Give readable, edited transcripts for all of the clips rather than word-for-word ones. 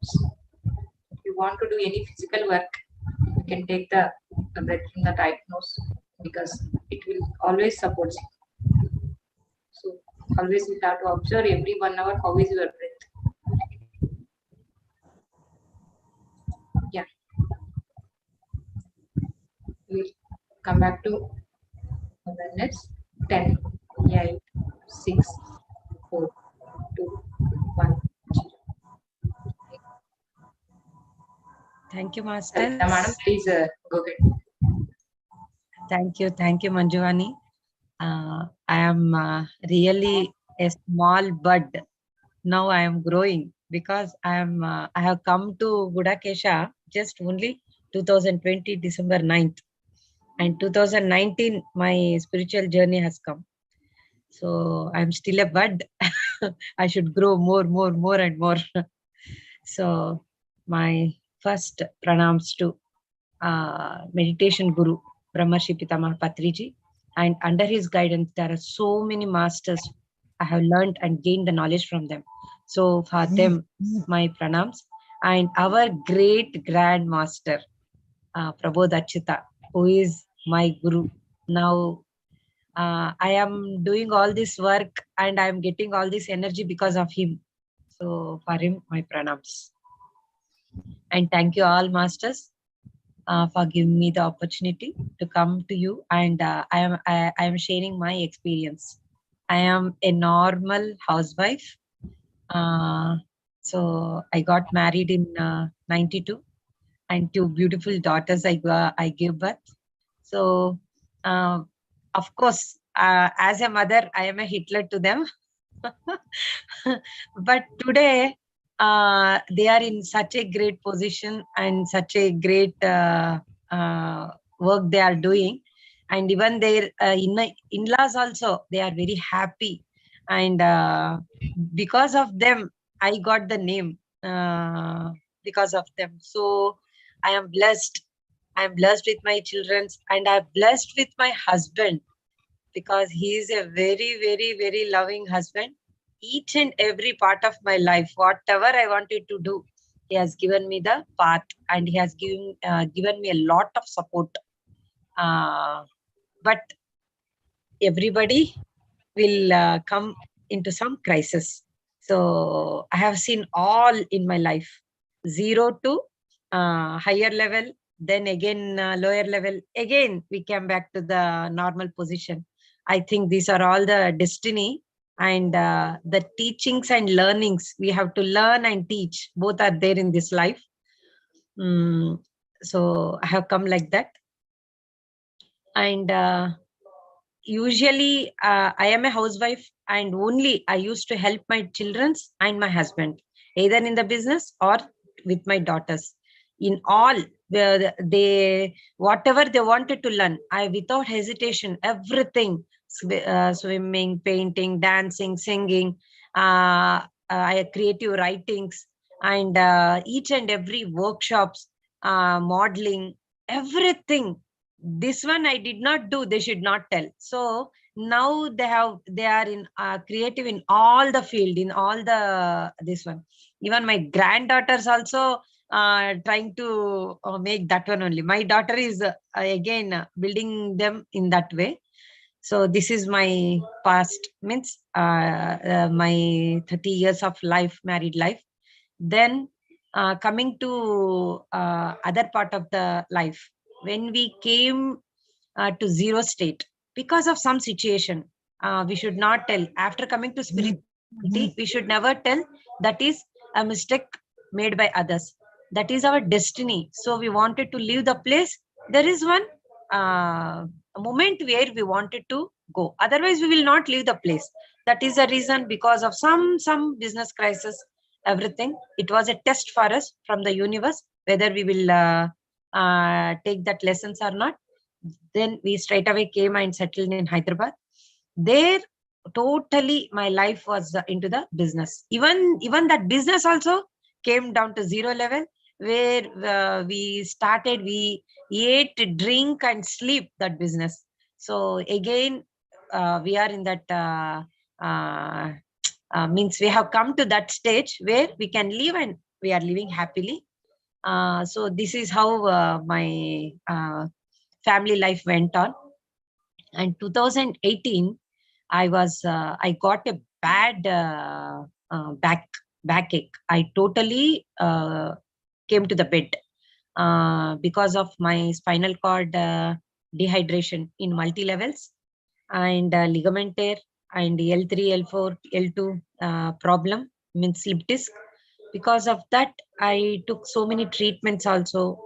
problems. If you want to do any physical work, you can take the breath from the tight nose, because it will always support you. So always you have to observe every 1 hour how is your breath. Yeah. We'll come back to awareness. 10, 8, 6, 4, 2, 1. Thank you, Master. Madam, please go ahead. Thank you, Manjuvani. I am really a small bud. Now I am growing because I have come to Gudakesha just only 2020 December 9th, and 2019 my spiritual journey has come. So I'm still a bud. I should grow more and more. So my first pranams to meditation guru Brahmarshi Pitamaha Patriji, and under his guidance there are so many masters. I have learned and gained the knowledge from them. So for them, my pranams. And our great grand master, Prabodh Achyutha, who is my guru. Now I am doing all this work and I am getting all this energy because of him. So for him, my pranams. And thank you all masters for giving me the opportunity to come to you, and I am sharing my experience. I am a normal housewife. So I got married in 92, and 2 beautiful daughters I gave birth. So of course, as a mother, I am a Hitler to them. But today they are in such a great position and such a great work they are doing, and even their in-laws also, they are very happy, and because of them I got the name, because of them. So I am blessed. I am blessed with my children, and I am blessed with my husband, because he is a very loving husband. Each and every part of my life, whatever I wanted to do, he has given me the path, and he has given me a lot of support. But everybody will come into some crisis. So I have seen all in my life, 0 to higher level, then again lower level, again we came back to the normal position. I think these are all the destiny, and the teachings and learnings we have to learn and teach, both are there in this life. So I have come like that. And usually I am a housewife, and only I used to help my children and my husband, either in the business or with my daughters. In all, they whatever they wanted to learn, I without hesitation, everything, swimming, painting, dancing, singing, creative writings, and each and every workshops, modeling, everything. This one I did not do, they should not tell. So now they are in creative in all the field, in all the this one. Even my granddaughters also trying to make that one only. My daughter is again building them in that way. So this is my past, means my 30 years of life, married life. Then coming to other part of the life, when we came to zero state because of some situation, we should not tell. After coming to spirituality, we should never tell that is a mistake made by others. That is our destiny. So we wanted to leave the place. There is one moment where we wanted to go. Otherwise, we will not leave the place. That is the reason, because of some business crisis, everything. It was a test for us from the universe, whether we will take that lessons or not. Then we straight away came and settled in Hyderabad. There, totally my life was into the business. Even that business also came down to zero level, where we started, we ate, drink and sleep that business. So again, we are in that means we have come to that stage where we can live and We are living happily. So this is how my family life went on. And 2018, I got a bad backache. I totally came to the bed because of my spinal cord dehydration in multi levels, and ligament tear, and L3, L4, L2 problem, means slip disc. Because of that, I took so many treatments also.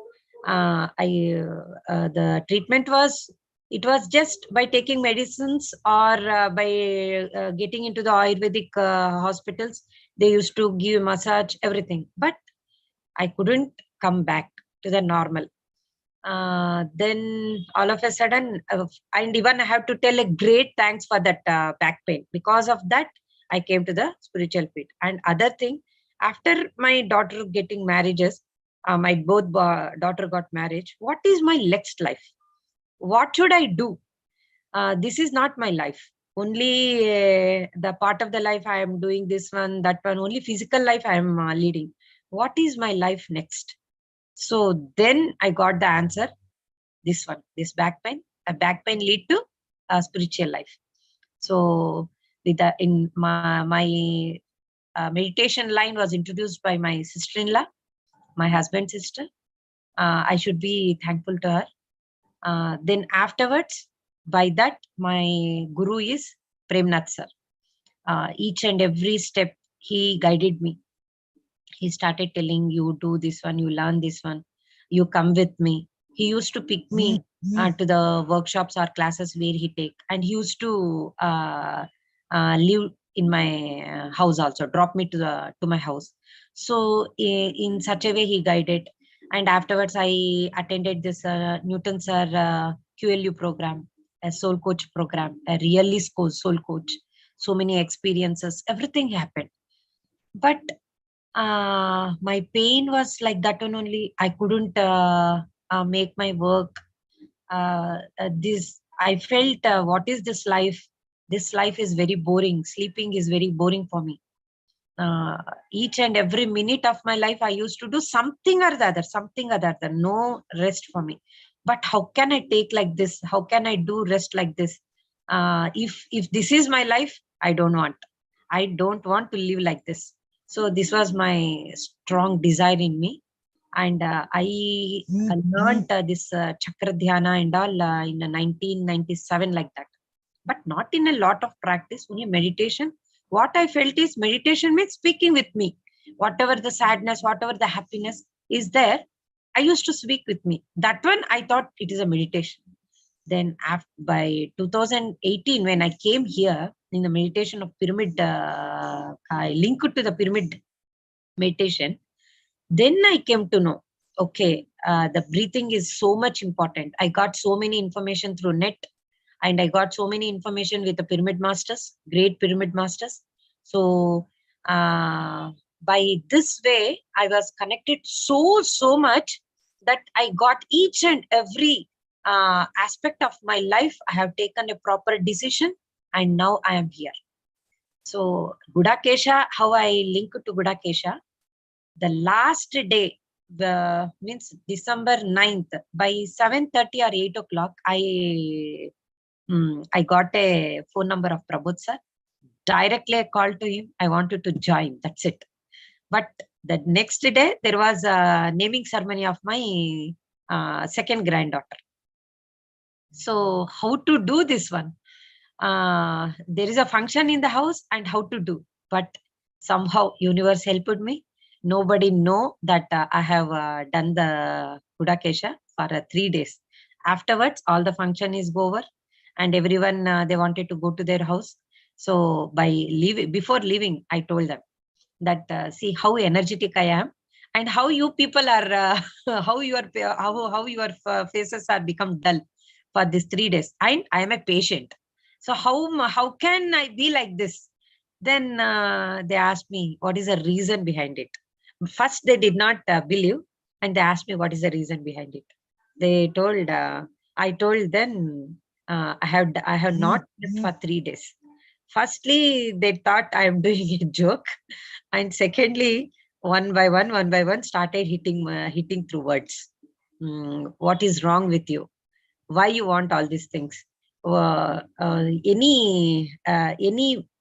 The treatment was, it was just by taking medicines, or by getting into the Ayurvedic hospitals. They used to give massage, everything, but I couldn't come back to the normal. Then all of a sudden, and even I have to tell a great thanks for that back pain. Because of that, I came to the spiritual field. And other thing, after my daughter getting marriages, my both daughter got marriage. What is my next life? What should I do? This is not my life. Only the part of the life I am doing this one, that one. Only physical life I am leading. What is my life next? So then I got the answer. This one, this back pain. A back pain lead to a spiritual life. So with the, in my meditation line was introduced by my sister-in-law, my husband's sister. I should be thankful to her. Then afterwards, by that, my guru is Premnath sir. Each and every step he guided me. He started telling, you do this one, you learn this one, you come with me. He used to pick me to the workshops or classes where he take, and he used to live in my house also, drop me to my house. So in such a way he guided. And afterwards I attended this Newton sir QLU program, a soul coach program, a really soul coach. So many experiences, everything happened. But my pain was like that one only. I couldn't make my work. This I felt, what is this life? This life is very boring. Sleeping is very boring for me. Each and every minute of my life, I used to do something or the other, something or the other. No rest for me. But how can I take like this? How can I do rest like this? If this is my life, I don't want. I don't want to live like this. So this was my strong desire in me. And I learned this chakra dhyana and all in 1997, like that. But not in a lot of practice, only meditation. What I felt is meditation means speaking with me. Whatever the sadness, whatever the happiness is there, I used to speak with me. That one, I thought it is a meditation. Then by 2018, when I came here in the meditation of pyramid, I linked to the pyramid meditation. Then I came to know, okay, the breathing is so much important. I got so many information through net, and I got so many information with the pyramid masters, great pyramid masters. So by this way, I was connected so much that I got each and every aspect of my life. I have taken a proper decision, and now I am here. So Gudakesha, how I link to Gudakesha, the last day, the means December 9th, by 7:30 or 8 o'clock, I got a phone number of Prabodh sir. Directly I called to him. I wanted to join. That's it. But the next day, there was a naming ceremony of my second granddaughter. So how to do this one? There is a function in the house, and how to do. But somehow universe helped me. Nobody know that I have done the Gudakesha for 3 days. Afterwards, all the function is over, and everyone, they wanted to go to their house. So before leaving, I told them that see how energetic I am, and how you people are, how your faces are become dull for these 3 days. And I am a patient. So how can I be like this? Then they asked me, what is the reason behind it? First, they did not believe, and they asked me, what is the reason behind it? They told, I told them, I have not slept for 3 days. Firstly, they thought I am doing a joke. And secondly, one by one, started hitting through words. What is wrong with you? Why you want all these things? Any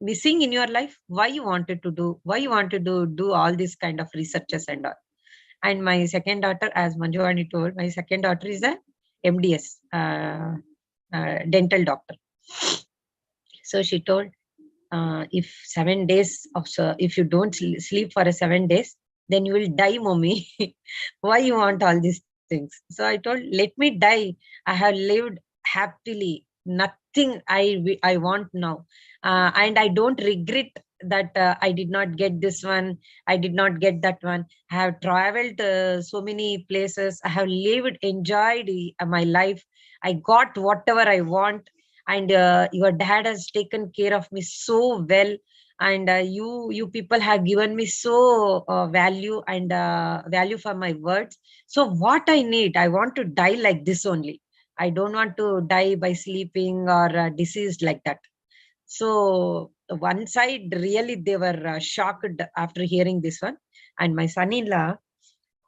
missing in your life? Why you wanted to do? Why you wanted to do all these kind of researches and all? And my second daughter, as Manjuvani told, my second daughter is a MDS, dental doctor. So she told, if 7 days of if you don't sleep for 7 days, then you will die, mommy. Why you want all these things? So I told, let me die. I have lived happily. Nothing I want now, and I don't regret that I did not get this one. I did not get that one. I have traveled so many places. I have lived, enjoyed my life. I got whatever I want, and your dad has taken care of me so well, and you people have given me so value and value for my words. So what I need, I want to die like this only. I don't want to die by sleeping or diseased like that. So one side, really they were shocked after hearing this one. And my son-in-law,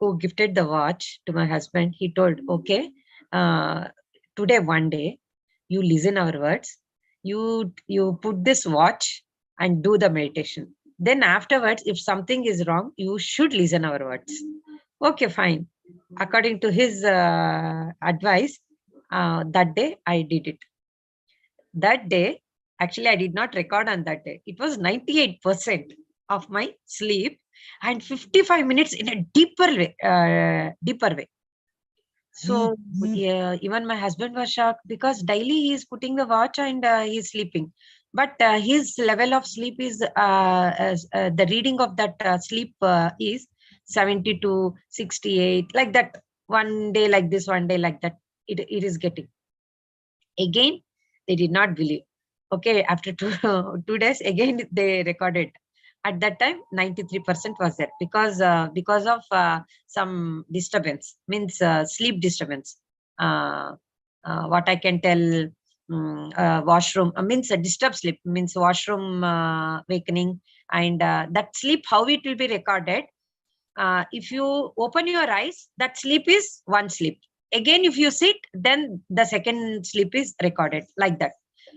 who gifted the watch to my husband, he told, okay, today one day you listen our words, you put this watch and do the meditation. Then afterwards, if something is wrong, you should listen our words. Okay, fine. According to his advice, that day I did it. That day, actually, I did not record on that day. It was 98% of my sleep and 55 minutes in a deeper way. So yeah, even my husband was shocked because daily he is putting the watch and he is sleeping. But his level of sleep is, the reading of that sleep is 72, 68, like that. One day like this, one day like that, it is getting. Again, they did not believe. Okay, after 2 days, again they recorded. At that time, 93% was there because of some disturbance, means sleep disturbance. What I can tell, washroom means disturbed sleep, means washroom awakening, and that sleep, how it will be recorded. If you open your eyes, that sleep is one sleep. Again, if you sit, then the second sleep is recorded, like that.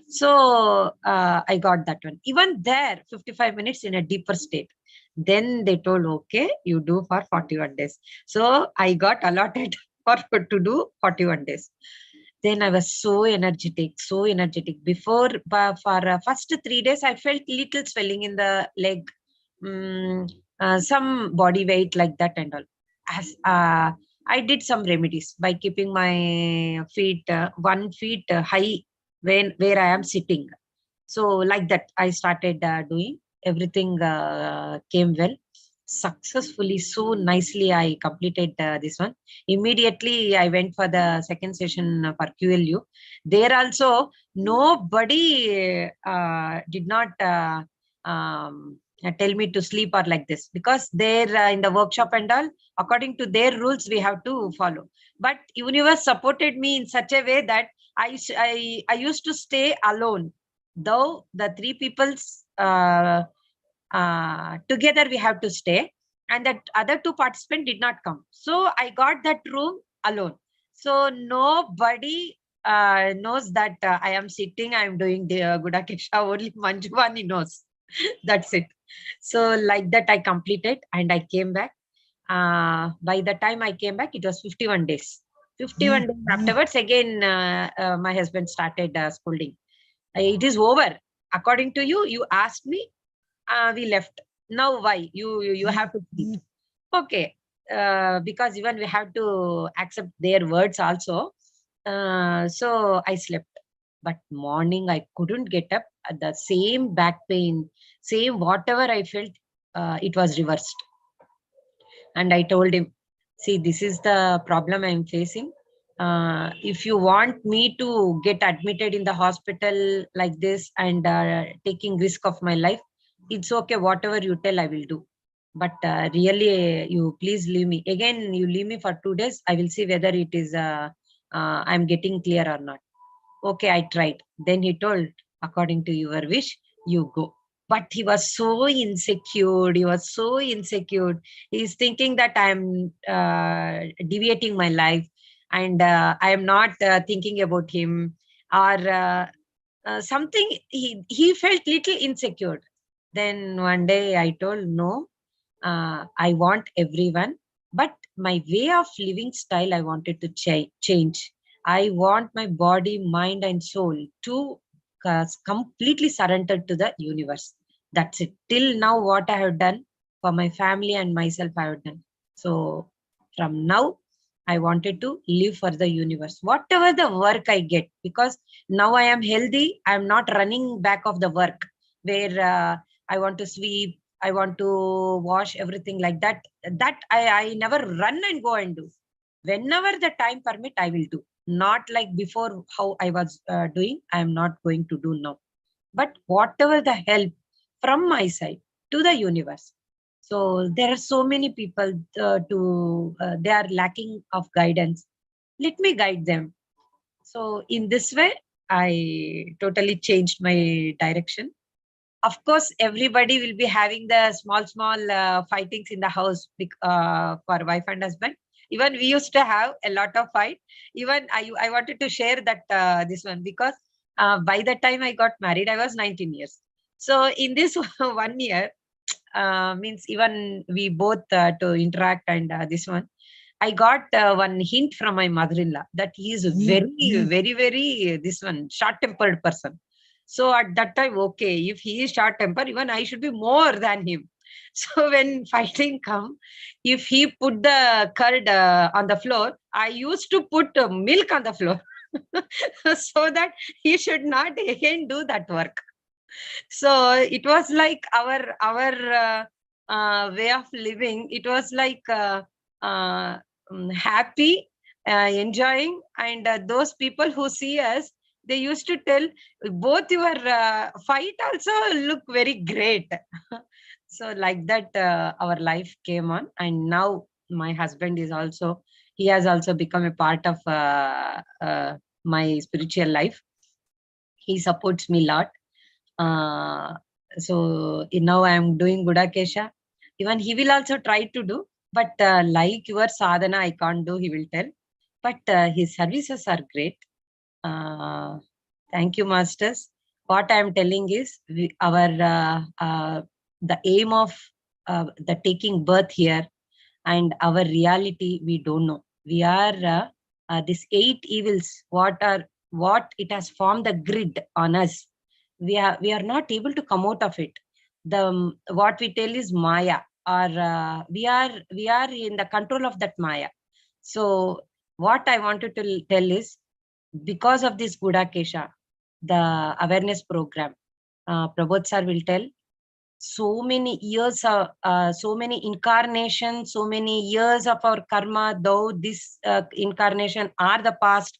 So I got that one. Even there, 55 minutes in a deeper state. Then they told, okay, you do for 41 days. So I got allotted to do 41 days. Then I was so energetic. Before, for first 3 days, I felt little swelling in the leg, some body weight like that and all. As I did some remedies by keeping my feet, 1 feet high where I am sitting. So like that, I started doing. Everything came well, successfully, so nicely. I completed this one. Immediately, I went for the second session for QLU. There also, nobody did not tell me to sleep or like this, because they're in the workshop and all, according to their rules, we have to follow. But universe supported me in such a way that I used to stay alone, though the three people's together we have to stay, and that other two participants did not come. So I got that room alone. So nobody knows that I am sitting, I am doing the Gudakesha. Only Manjuvani knows. That's it. So like that, I completed and I came back. By the time I came back, it was 51 days. 51 days afterwards, again, my husband started scolding. It is over. According to you, you asked me, we left. Now why? You have to sleep. Okay. Because even we have to accept their words also. So I slept. But morning, I couldn't get up. The same back pain, same whatever I felt, it was reversed. And I told him, see, this is the problem I'm facing. If you want me to get admitted in the hospital like this and taking risk of my life, it's okay. Whatever you tell, I will do. But really, you please leave me. Again, you leave me for 2 days. I will see whether it is I'm getting clear or not. Okay, I tried. Then he told, according to your wish, you go. but he was so insecure. He was so insecure. He's thinking that I'm deviating my life, and I am not thinking about him, or something. He felt little insecure. Then one day I told, no, I want everyone, but my way of living style I wanted to change. I want my body, mind, and soul to completely surrender to the universe. That's it. Till now, what I have done for my family and myself, I have done. So from now, I wanted to live for the universe, whatever the work I get, because now I am healthy. I'm not running back of the work where I want to sweep, I want to wash, everything like that. That I never run and go and do. Whenever the time permit, I will do. Not like before how I was doing, I am not going to do now. But whatever the help from my side to the universe. So there are so many people they are lacking of guidance. Let me guide them. So in this way, I totally changed my direction. Of course, everybody will be having the small fightings in the house for wife and husband. Even we used to have a lot of fight. Even I wanted to share that this one, because by the time I got married, I was 19 years. So in this 1 year, means even we both to interact, and this one, I got one hint from my mother-in-law that he is very, this one, short-tempered person. So at that time, okay, if he is short-tempered, even I should be more than him. So when fighting come, if he put the curd on the floor, I used to put milk on the floor so that he should not again do that work. So it was like our way of living. It was like happy, enjoying, and those people who see us, they used to tell, both your fight also look very great. So like that, our life came on, and now my husband is also, he has also become a part of my spiritual life. He supports me a lot. So now I am doing Gudakesha. Even he will also try to do, but like your sadhana, I can't do, he will tell. But his services are great. Thank you, masters. What I am telling is, the aim of the taking birth here and our reality, we don't know. We are these 8 evils. What it has formed the grid on us. We are not able to come out of it. The what we tell is Maya, or we are in the control of that Maya. So what I wanted to tell is, because of this Gudakesha, the awareness program, Prabodh sir will tell, so many years, so many incarnations, so many years of our karma, though this incarnation are the past.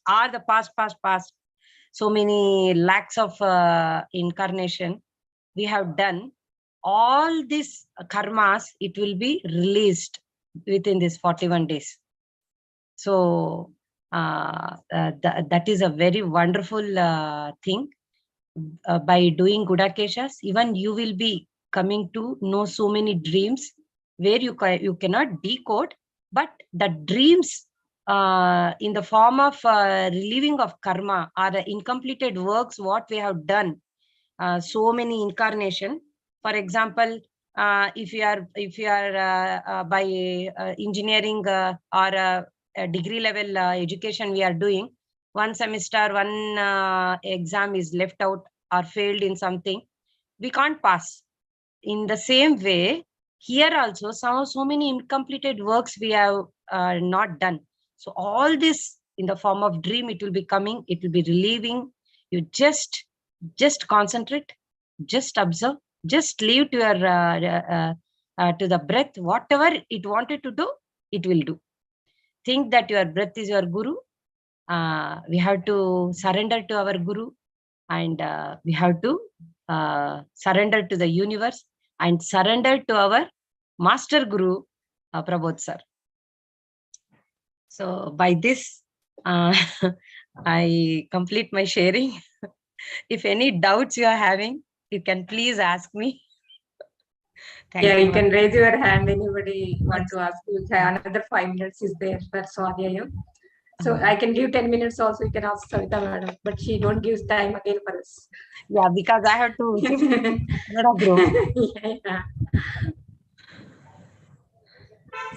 So many lakhs of incarnation we have done. All these karmas, it will be released within this 41 days. So that is a very wonderful thing. By doing Gudakeshas, even you will be coming to know so many dreams where you cannot decode, but the dreams in the form of relieving of karma are the incompleted works what we have done, so many incarnation. For example, if you are by engineering or a degree level education we are doing, one semester, one exam is left out or failed in something, we can't pass. In the same way, here also so many incompleted works we have not done. So all this in the form of dream, it will be coming, it will be relieving. You just concentrate, just observe, just leave to your to the breath. Whatever it wanted to do, it will do. Think that your breath is your guru. We have to surrender to our guru, and we have to surrender to the universe, and surrender to our master guru, Prabodh sir. So by this, I complete my sharing. If any doubts you are having, You can please ask me. Thank Yeah, you. you can raise your hand. Anybody want to ask you? Another 5 minutes is there for Swadhyayam. So I can give 10 minutes also. You can ask Savita madam, but she don't give time again for us. Yeah, because I have to shift another group. Yeah.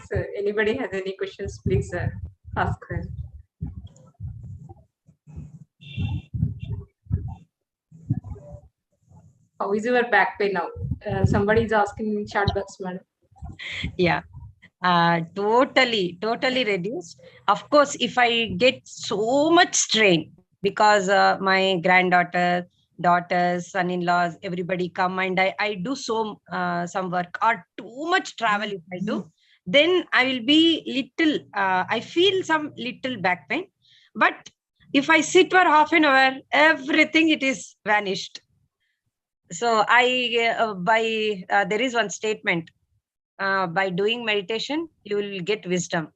So anybody has any questions, please ask her. How is your back pain now? Somebody is asking in chat box, madam. Yeah. Totally reduced. Of course, if I get so much strain because my granddaughter, daughters, son-in-laws, everybody come and I do some work or too much travel if I do, then I will be little, I feel some little back pain. But if I sit for half an hour, everything it is vanished. So there is one statement, by doing meditation, you will get wisdom.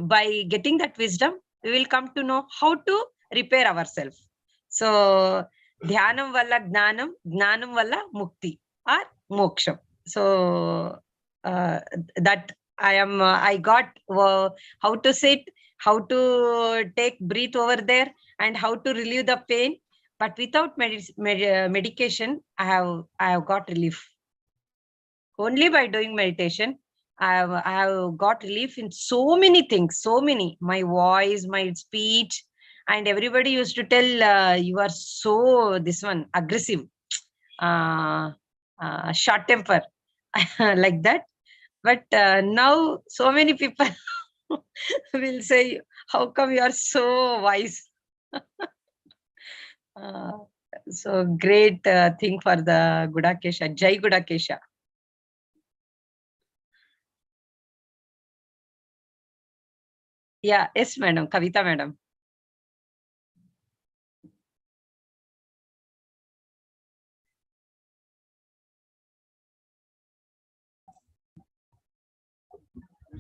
By getting that wisdom, we will come to know how to repair ourselves. So, dhyanam valla gnanam, gnanam valla mukti or moksham. So, that I got how to sit, how to take breath over there, and how to relieve the pain. But without medication, I have got relief. Only by doing meditation, I have got relief in so many things, my voice, my speech, and everybody used to tell, you are so aggressive, short temper, like that. But now so many people will say, how come you are so wise? uh, so great thing for the Gudakesha. Jai Gudakesha. Yeah, yes, madam. Kavita, madam.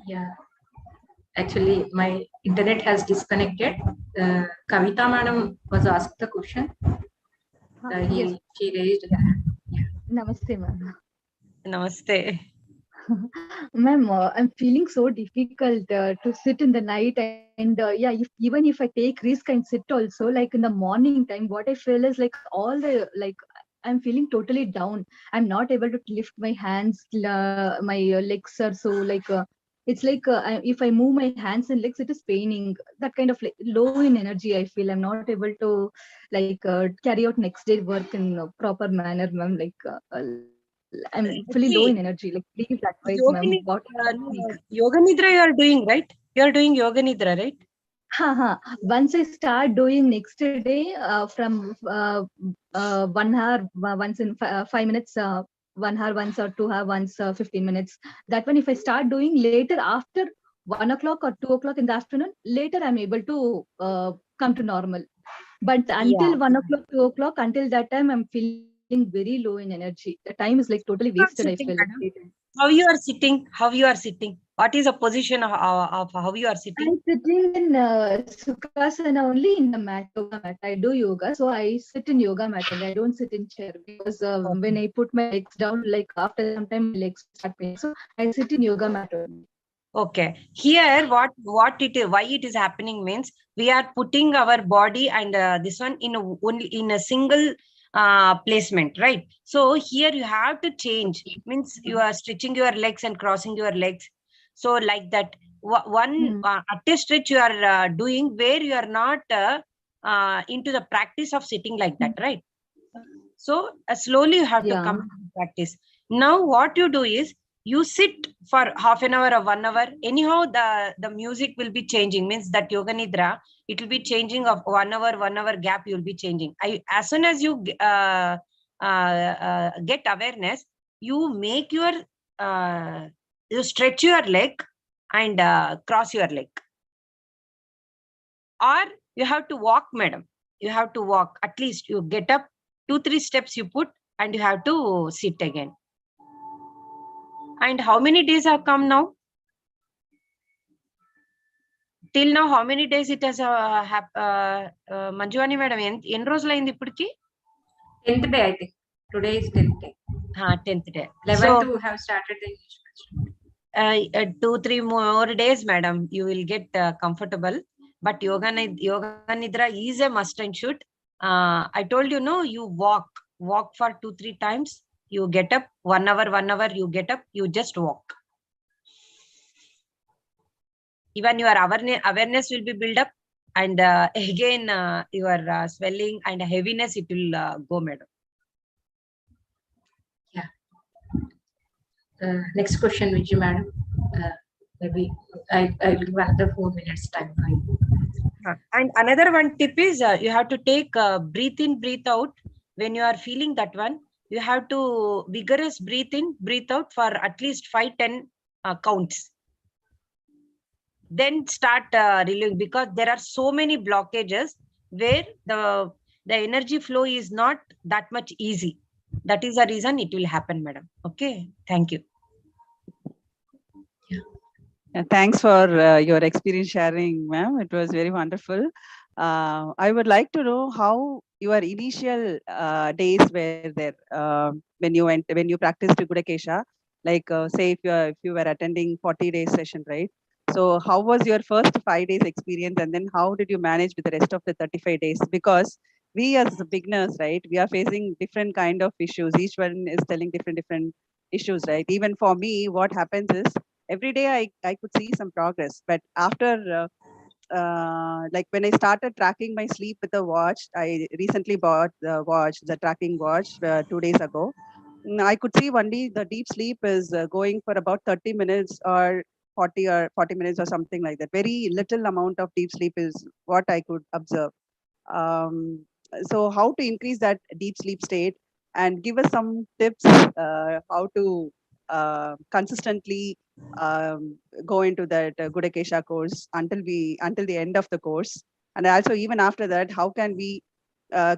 Yeah. Actually, my internet has disconnected. Kavita madam was asked the question. Yes. She raised her hand. Namaste, ma'am. Namaste. Ma'am, I'm feeling so difficult to sit in the night, and even if I take risk and sit also, like in the morning time, what I feel is like I'm feeling totally down. I'm not able to lift my hands, my legs are so it's like if I move my hands and legs, it is paining. That kind of like low in energy. I feel I'm not able to carry out next day work in a proper manner, ma'am. I'm fully low in energy. See, Like, please advise, ma'am, yoga, what to no, take. yoga nidra you are doing, right? You are doing yoga nidra, right? Once I start doing next day from 1 hour once in 5 minutes, 1 hour once or 2 hour once 15 minutes. That one, if I start doing later after 1 o'clock or 2 o'clock in the afternoon, later I'm able to come to normal. But Yeah. until 1 o'clock, 2 o'clock, until that time, I'm feeling very low in energy. The time is like totally wasted. You I are feel sitting, like madam. How you are sitting? How you are sitting? What is the position of how you are sitting? I'm sitting in Sukhasana only in the mat, yoga mat. I do yoga, so I sit in yoga mat only. I don't sit in chair because when Okay. I put my legs down, like after some time, my legs start paining. So I sit in yoga mat only. Okay. Here, what it is, why it is happening means we are putting our body and this one in only in a single placement, right? So here you have to change. Means you are stretching your legs and crossing your legs. So like that, one at a stretch you are doing where you are not into the practice of sitting like that, right? So slowly you have to Yeah. come to practice. Now what you do is you sit for half an hour or 1 hour. Anyhow, the music will be changing. Means that yoga nidra, it will be changing of 1 hour gap. You will be changing. As soon as you get awareness, you make your you stretch your leg and cross your leg, or you have to walk, madam. You have to walk. At least you get up 2-3 steps you put and you have to sit again. And how many days have come now? Till now, how many days it has Manjuvani madam? En రోజులు అయింది ఇప్పటికి? 10th day, I think. Today is 10th day. 10th day. 11th So, we have started the English version. 2-3 more days, madam, you will get comfortable. But yoga nidra is a must and should. I told you, no, you walk for 2-3 times. You get up 1 hour, you get up, you just walk. Even your awareness will be built up, and again your swelling and heaviness, it will go, madam. Yeah. Next question, Vijay madam. Maybe I will give another 4 minutes time for you. And another one tip is you have to take breathe in, breathe out. When you are feeling that one, you have to vigorous breathe in, breathe out for at least 5-10 counts. Then start relieving, because there are so many blockages where the energy flow is not that much easy. That is the reason it will happen, madam. Okay, thank you. Yeah, thanks for your experience sharing, ma'am. It was very wonderful. I would like to know how your initial days were there when you practiced Gudakesha. Like say if you were attending 40 days session, right? So how was your first 5 days experience, and then how did you manage with the rest of the 35 days? Because we as beginners, right, we are facing different kind of issues. Each one is telling different issues, right? Even for me, what happens is every day I could see some progress, but after like when I started tracking my sleep with a watch, I recently bought the tracking watch 2 days ago. I could see only the deep sleep is going for about 30 minutes or 40 minutes or something like that. Very little amount of deep sleep is what I could observe. So how to increase that deep sleep state, and give us some tips how to consistently go into that Gudakesha course until the end of the course, and also even after that, how can we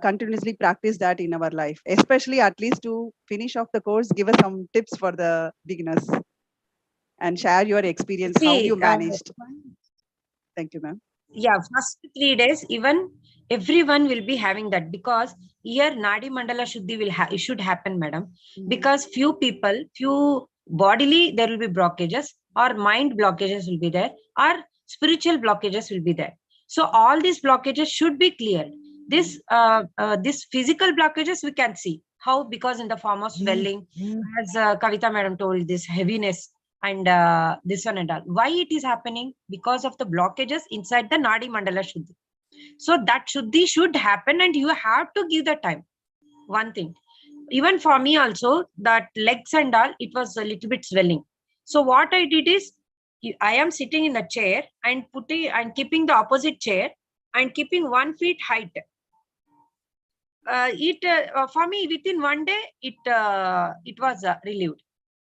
continuously practice that in our life, especially at least to finish off the course. Give us some tips for the beginners and share your experience, how See, you managed. Thank you, ma'am. yeah, first 3 days, even everyone will be having that, because here Nadi Mandala Shuddhi it should happen, madam. Because few bodily there will be blockages, or mind blockages will be there, or spiritual blockages will be there. So all these blockages should be cleared. This physical blockages we can see how, because in the form of swelling, as Kavita madam told, this heaviness and this one and all. Why it is happening? Because of the blockages inside the Nadi Mandala Shuddhi. So that Shuddhi should happen, and you have to give the time. One thing. Even for me also, that legs and all, it was a little bit swelling. So what I did is, I am sitting in a chair and keeping the opposite chair and keeping 1 feet height. For me, within 1 day, it was relieved.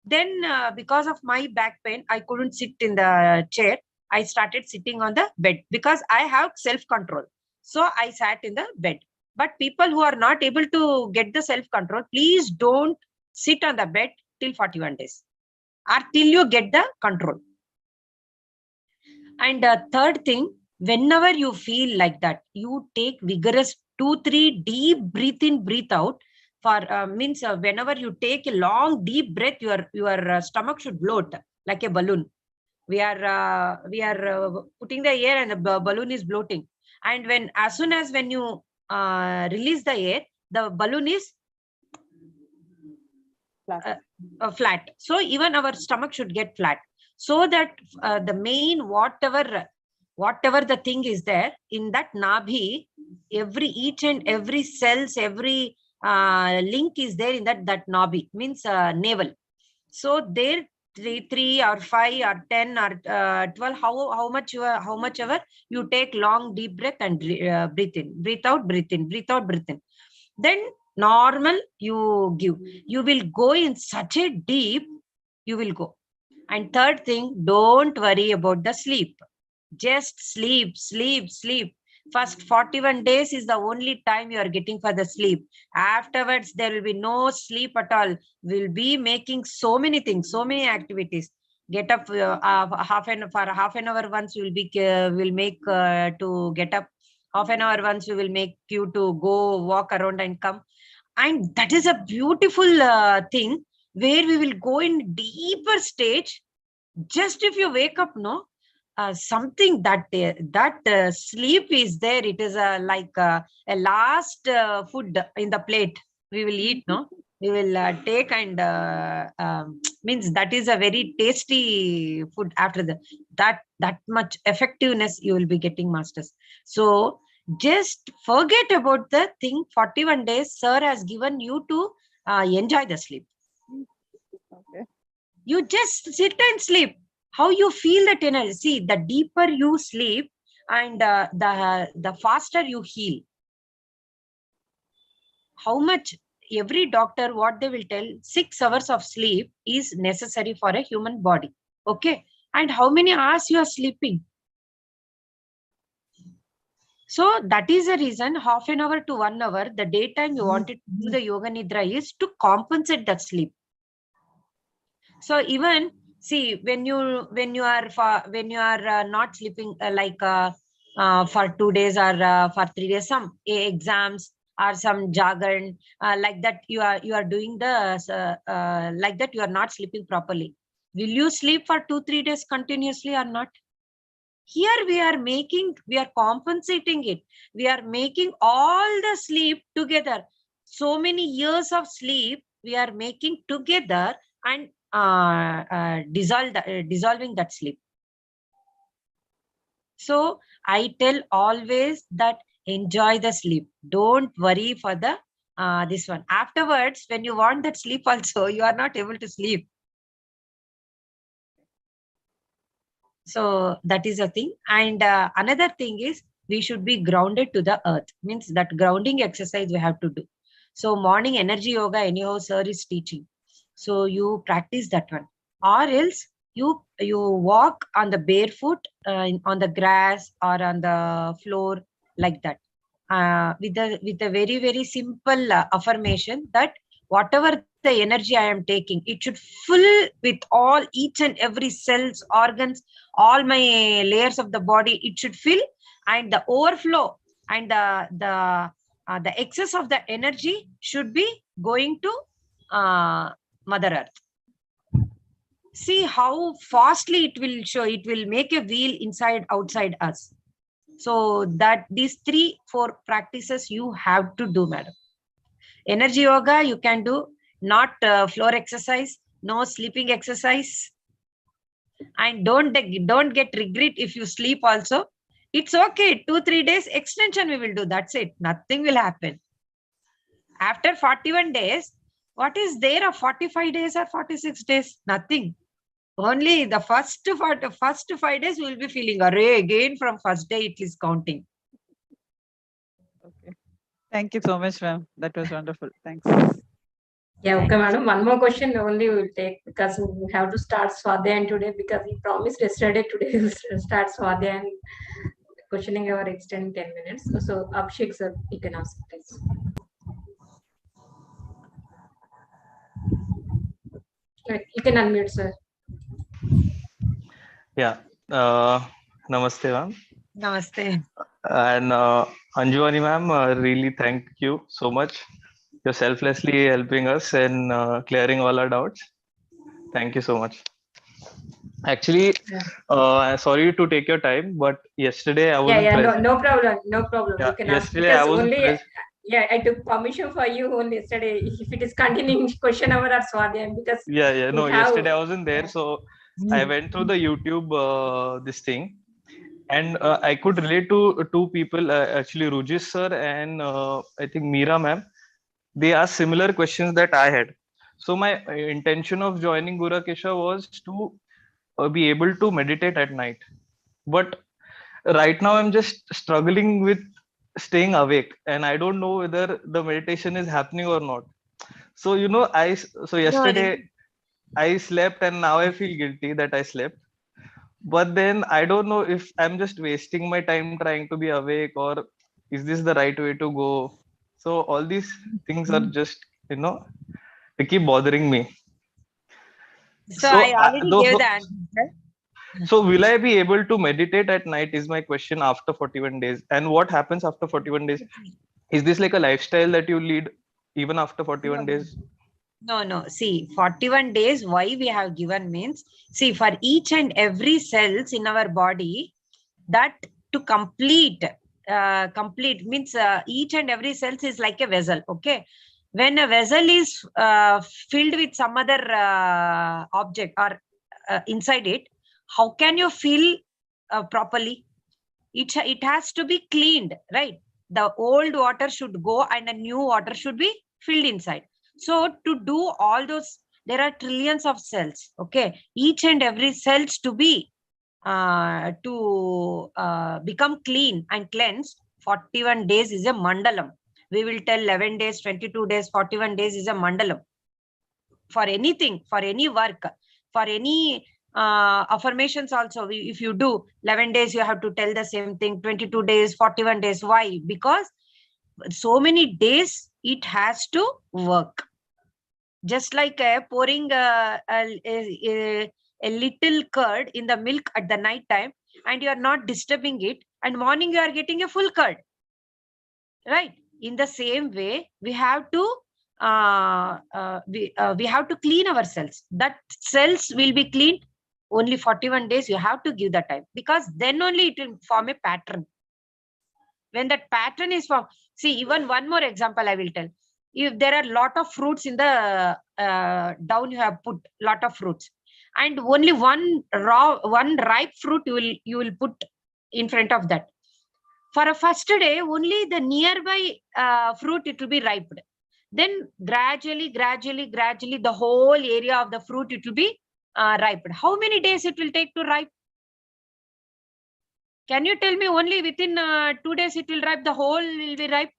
Then because of my back pain, I couldn't sit in the chair. I started sitting on the bed because I have self-control. So I sat in the bed. But people who are not able to get the self-control, please don't sit on the bed till 41 days or till you get the control. And third thing, whenever you feel like that, you take vigorous 2-3 deep breathe in, breathe out. For means whenever you take a long deep breath, your stomach should bloat like a balloon. We are putting the air and the balloon is bloating. And as soon as when you release the air, the balloon is flat. So even our stomach should get flat, so that the main whatever the thing is there in that nabhi, each and every cells, every link is there in that nabhi, means navel. So there 3 or 5 or 10 or 12, how much ever you take long deep breath and breathe in, breathe out, breathe in, breathe out, breathe in. Then normal you give, you will go in such a deep, you will go. And third thing, don't worry about the sleep. Just sleep, sleep, sleep. First 41 days is the only time you are getting for the sleep. Afterwards, there will be no sleep at all. We'll be making so many things, so many activities. Get up for half an hour once you will make to get up. Half an hour once we will make you to go walk around and come. And that is a beautiful thing where we will go in deeper stage. Just if you wake up, no, something that sleep is there. It is like a last food in the plate we will eat, no. We will take and means that is a very tasty food after that much effectiveness you will be getting, masters. So just forget about the thing. 41 days sir has given you to enjoy the sleep. Okay. You just sit and sleep. How you feel that energy? See, the deeper you sleep and the faster you heal. How much? Every doctor, what they will tell, 6 hours of sleep is necessary for a human body. Okay. And how many hours you are sleeping? So that is the reason, half an hour to 1 hour, the daytime you wanted to do the yoga nidra is to compensate that sleep. So even see, when you are not sleeping for 2 days or for 3 days, some exams or some jargon like that, you are doing the like that, you are not sleeping properly. Will you sleep for 2-3 days continuously or not? Here we are compensating it. We are making all the sleep together. So many years of sleep we are making together and dissolving that sleep. So I tell always that enjoy the sleep. Don't worry for the this one. Afterwards, when you want that sleep also, you are not able to sleep. So that is a thing. And another thing is we should be grounded to the earth. Means that grounding exercise we have to do. So morning energy yoga, anyhow, sir is teaching. So you practice that one. Or else you walk on the barefoot on the grass or on the floor like that. With a very, very simple affirmation that whatever the energy I am taking, it should fill with all each and every cells, organs, all my layers of the body. It should fill, and the overflow and the excess of the energy should be going to Mother Earth. See how fastly it will show. It will make a wheel inside, outside us. So that these 3-4 practices you have to do, madam. Energy yoga you can do, not floor exercise, no sleeping exercise, and don't get regret if you sleep also. It's okay. 2-3 days extension we will do. That's it. Nothing will happen. After 41 days, what is there of 45 days or 46 days? Nothing. Only the first 5 days we will be feeling, array again from first day it is counting. Okay. Thank you so much, ma'am. That was wonderful. Thanks. Yeah, okay, madam. One more question only we will take, because we have to start Swadhyayam today, because he promised yesterday today we will start Swadhyayam questioning hour extend 10 minutes. So Abhishek sir, you can ask please. You can unmute, sir. Yeah. Namaste, ma'am. Namaste. And Anjuvani, ma'am, really thank you so much. You're selflessly helping us and clearing all our doubts. Thank you so much. Actually, sorry to take your time, but yesterday I wasn't present. No problem. Yeah, you can ask, yesterday I because wasn't only present. I took permission for you only yesterday. If it is continuing question hour or Swadhyayam, because No, yesterday I wasn't there, so I went through the YouTube this thing, and I could relate to 2 people, actually Rujis sir and I think Meera ma'am. They asked similar questions that I had. So my intention of joining Gudakesha was to be able to meditate at night. But right now I'm just struggling with staying awake, and I don't know whether the meditation is happening or not. So yesterday I slept, and now I feel guilty that I slept. But then I don't know if I'm just wasting my time trying to be awake, or is this the right way to go. So all these things are just they keep bothering me. So I already gave the answer. So will I be able to meditate at night is my question after 41 days. And what happens after 41 days? Is this like a lifestyle that you lead even after 41 days? No. See, 41 days, why we have given means, see, for each and every cells in our body, that to complete means each and every cells is like a vessel. Okay. When a vessel is filled with some other object or inside it, how can you fill properly? It has to be cleaned, right? The old water should go and a new water should be filled inside. So to do all those, there are trillions of cells. Okay, each and every cells to be become clean and cleansed. 41 days is a mandalam. We will tell 11 days, 22 days, 41 days is a mandalam. For anything, for any work, for any affirmations also, if you do 11 days, you have to tell the same thing, 22 days, 41 days. Why? Because so many days it has to work. Just like pouring a little curd in the milk at the night time, and you are not disturbing it, and morning you are getting a full curd, right? In the same way, we have to we have to clean our cells. That cells will be cleaned only 41 days. You have to give the time, because then only it will form a pattern. When that pattern is formed, see, even one more example I will tell. If there are lot of fruits in the down, you have put lot of fruits, and only one ripe fruit you will put in front of that. For a first day, only the nearby fruit it will be ripe. Then gradually, the whole area of the fruit it will be ripe. How many days it will take to ripe? Can you tell me? Only within 2 days it will ripe, the whole will be ripe?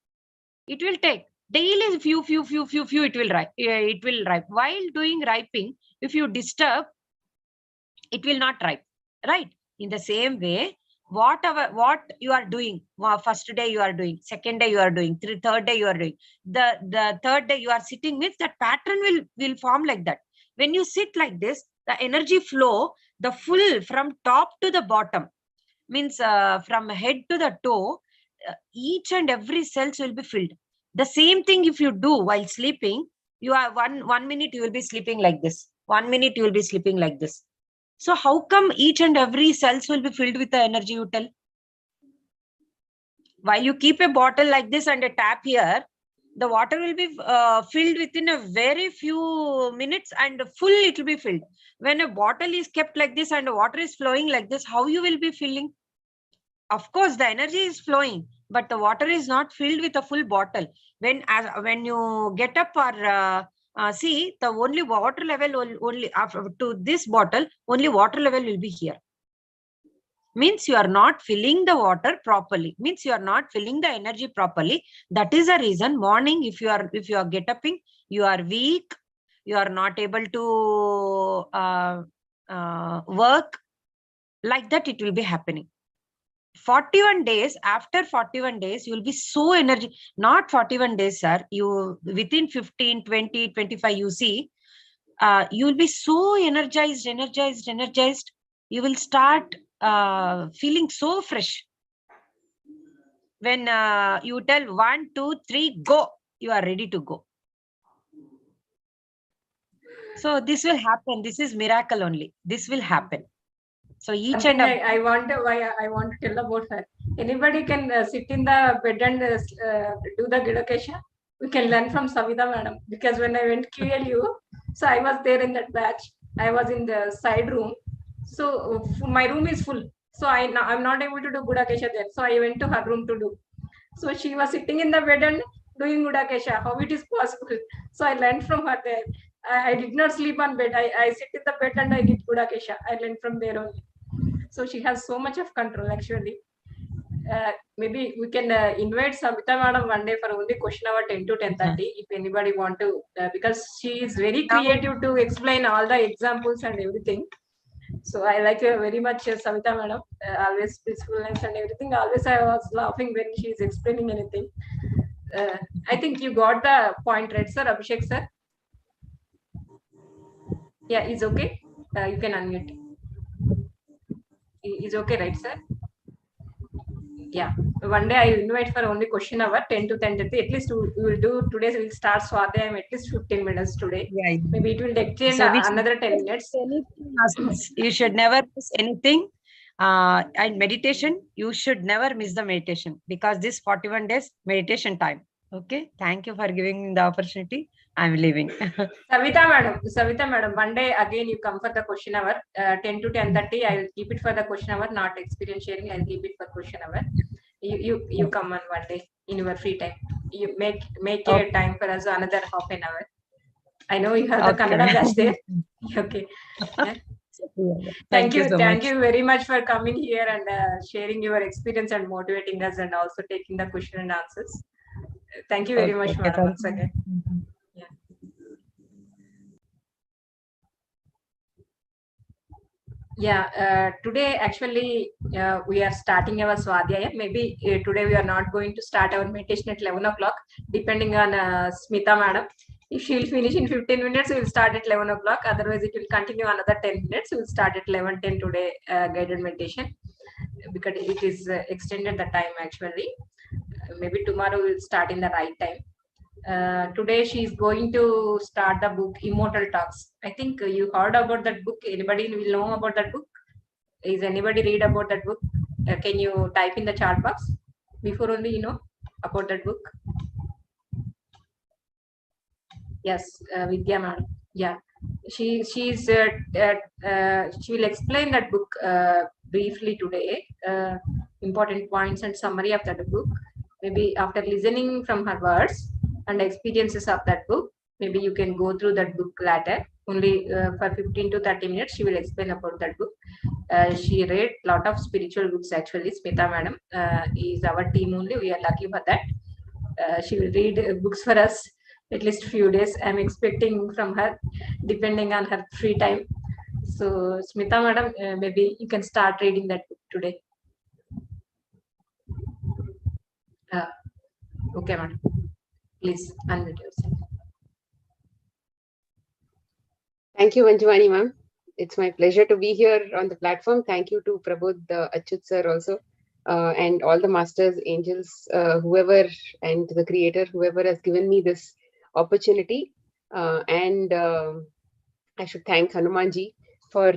It will take daily few it will ripe. It will ripe. While doing riping, if you disturb, it will not ripe, right? In the same way, what you are doing, first day you are doing, second day you are doing, third day you are doing, the third day you are sitting, means that pattern will form like that. When you sit like this, the energy flow, the full from top to the bottom, means from head to the toe, each and every cells will be filled. The same thing if you do while sleeping, you are 1 minute you will be sleeping like this, 1 minute you will be sleeping like this. So how come each and every cells will be filled with the energy, you tell? While you keep a bottle like this and a tap here, the water will be filled within a very few minutes, and full it will be filled. When a bottle is kept like this and water is flowing like this, how you will be filling? Of course, the energy is flowing, but the water is not filled with a full bottle. When you get up or see, the only water level only after to this bottle, only water level will be here. Means you are not filling the water properly. Means you are not filling the energy properly. That is the reason morning, if you are get upping, you are weak, you are not able to work. Like that, it will be happening. 41 days, after 41 days, you will be so energy. Not 41 days, sir. You within 15, 20, 25, you see, you will be so energized. You will start feeling so fresh. When you tell 1, 2, 3, go, you are ready to go. So this will happen. This is miracle only. This will happen. So each and I want to tell about her. Anybody can sit in the bed and do the Gudakesha. We can learn from Savita madam, because when I went QLU, so I was there in that batch. I was in the side room, so my room is full. So I'm not able to do Gudakesha there. So I went to her room to do. So she was sitting in the bed and doing Gudakesha. How it is possible? So I learned from her there. I did not sleep on bed. I sit in the bed and I did Gudakesha. I learned from there only. So she has so much of control actually. Maybe we can invite Savita madam one day for only question hour 10 to 10:30 if anybody want to, because she is very creative to explain all the examples and everything. So I like her very much, Savita madam. Always peacefulness and everything. Always I was laughing when she is explaining anything. I think you got the point right, sir, Abhishek sir? Yeah, is okay. You can unmute. Is okay, right, sir? Yeah, one day I invite for only question hour 10 to 10:30. At least we will do today. We will start Swadhyayam at least 15 minutes today. Yeah. Maybe it will extend So we another should 10 never minutes. miss anything, Ashish. You should never miss anything. And meditation, you should never miss the meditation because this 41 days meditation time. Okay. Thank you for giving me the opportunity. I'm leaving. Savita madam, one day again you come for the question hour 10 to 10:30. I will keep it for the question hour, not experience sharing. I'll keep it for question hour. You come on one day in your free time. You make Okay. a time for us another half an hour. I know you have the Okay, Kannada ma'am. batch there. Okay. Yeah. Thank you so Thank much. you very much for coming here and sharing your experience and motivating us and also taking the question and answers. Thank you very much, Okay, madam, thank once again. you. Yeah. Yeah, today actually we are starting our Swadhyaya. Maybe today we are not going to start our meditation at 11 o'clock, depending on Smita madam. If she will finish in 15 minutes, we will start at 11 o'clock. Otherwise, it will continue another 10 minutes. We will start at 11:10 today, guided meditation, because it is extended the time actually. Maybe tomorrow we will start in the right time. Today she is going to start the book Immortal Talks. I think you heard about that book. Anybody will know about that book? Is anybody read about that book? Can you type in the chat box before only you know about that book? Yes, Vidya madam. Yeah, she will explain that book briefly today. Important points and summary of that book. Maybe after listening from her words and experiences of that book, maybe you can go through that book later. Only for 15 to 30 minutes, she will explain about that book. She read a lot of spiritual books actually. Smita madam is our team only. We are lucky for that. She will read books for us at least few days. I'm expecting from her, depending on her free time. So Smita madam, maybe you can start reading that book today. Okay, madam. Please unmute yourself. Thank you, Manjuvani ma'am. It's my pleasure to be here on the platform. Thank you to Prabodh Achyutha sir also, and all the masters, angels, whoever, and the creator, whoever has given me this opportunity. And I should thank Hanumanji for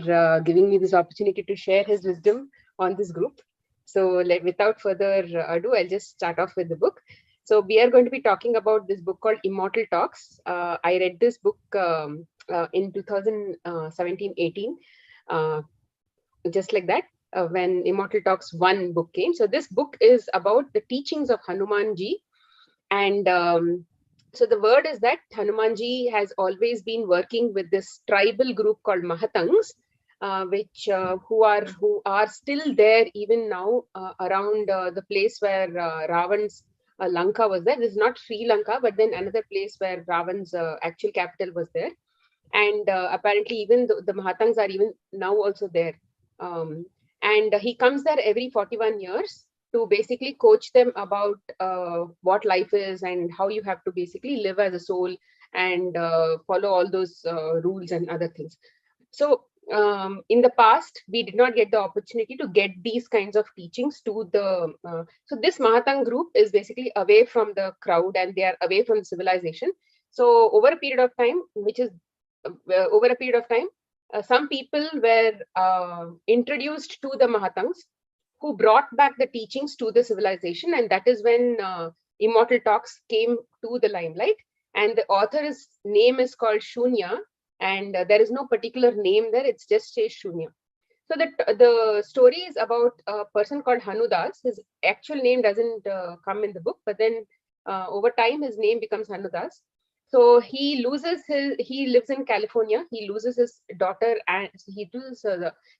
giving me this opportunity to share his wisdom on this group. So without further ado, I'll just start off with the book. So we are going to be talking about this book called Immortal Talks. I read this book in 2017-18, just like that, when Immortal Talks 1 book came. So this book is about the teachings of Hanumanji. And so the word is that Hanumanji has always been working with this tribal group called Mahatangs, who are still there even now around the place where Ravan's Lanka was there. This is not Sri Lanka, but then another place where Ravan's actual capital was there. And apparently even the Mahatangs are even now also there. And he comes there every 41 years to basically coach them about what life is and how you have to basically live as a soul and follow all those rules and other things. So in the past, we did not get the opportunity to get these kinds of teachings to the. So this Mahatang group is basically away from the crowd and they are away from civilization. So over a period of time, some people were introduced to the Mahatangs, who brought back the teachings to the civilization, and that is when Immortal Talks came to the limelight. And the author's name is called Shunya, and there is no particular name there, it's just says Shunya. So the story is about a person called Hanudas. His actual name doesn't come in the book, but then over time his name becomes Hanudas. So he lives in California, he loses his daughter and he loses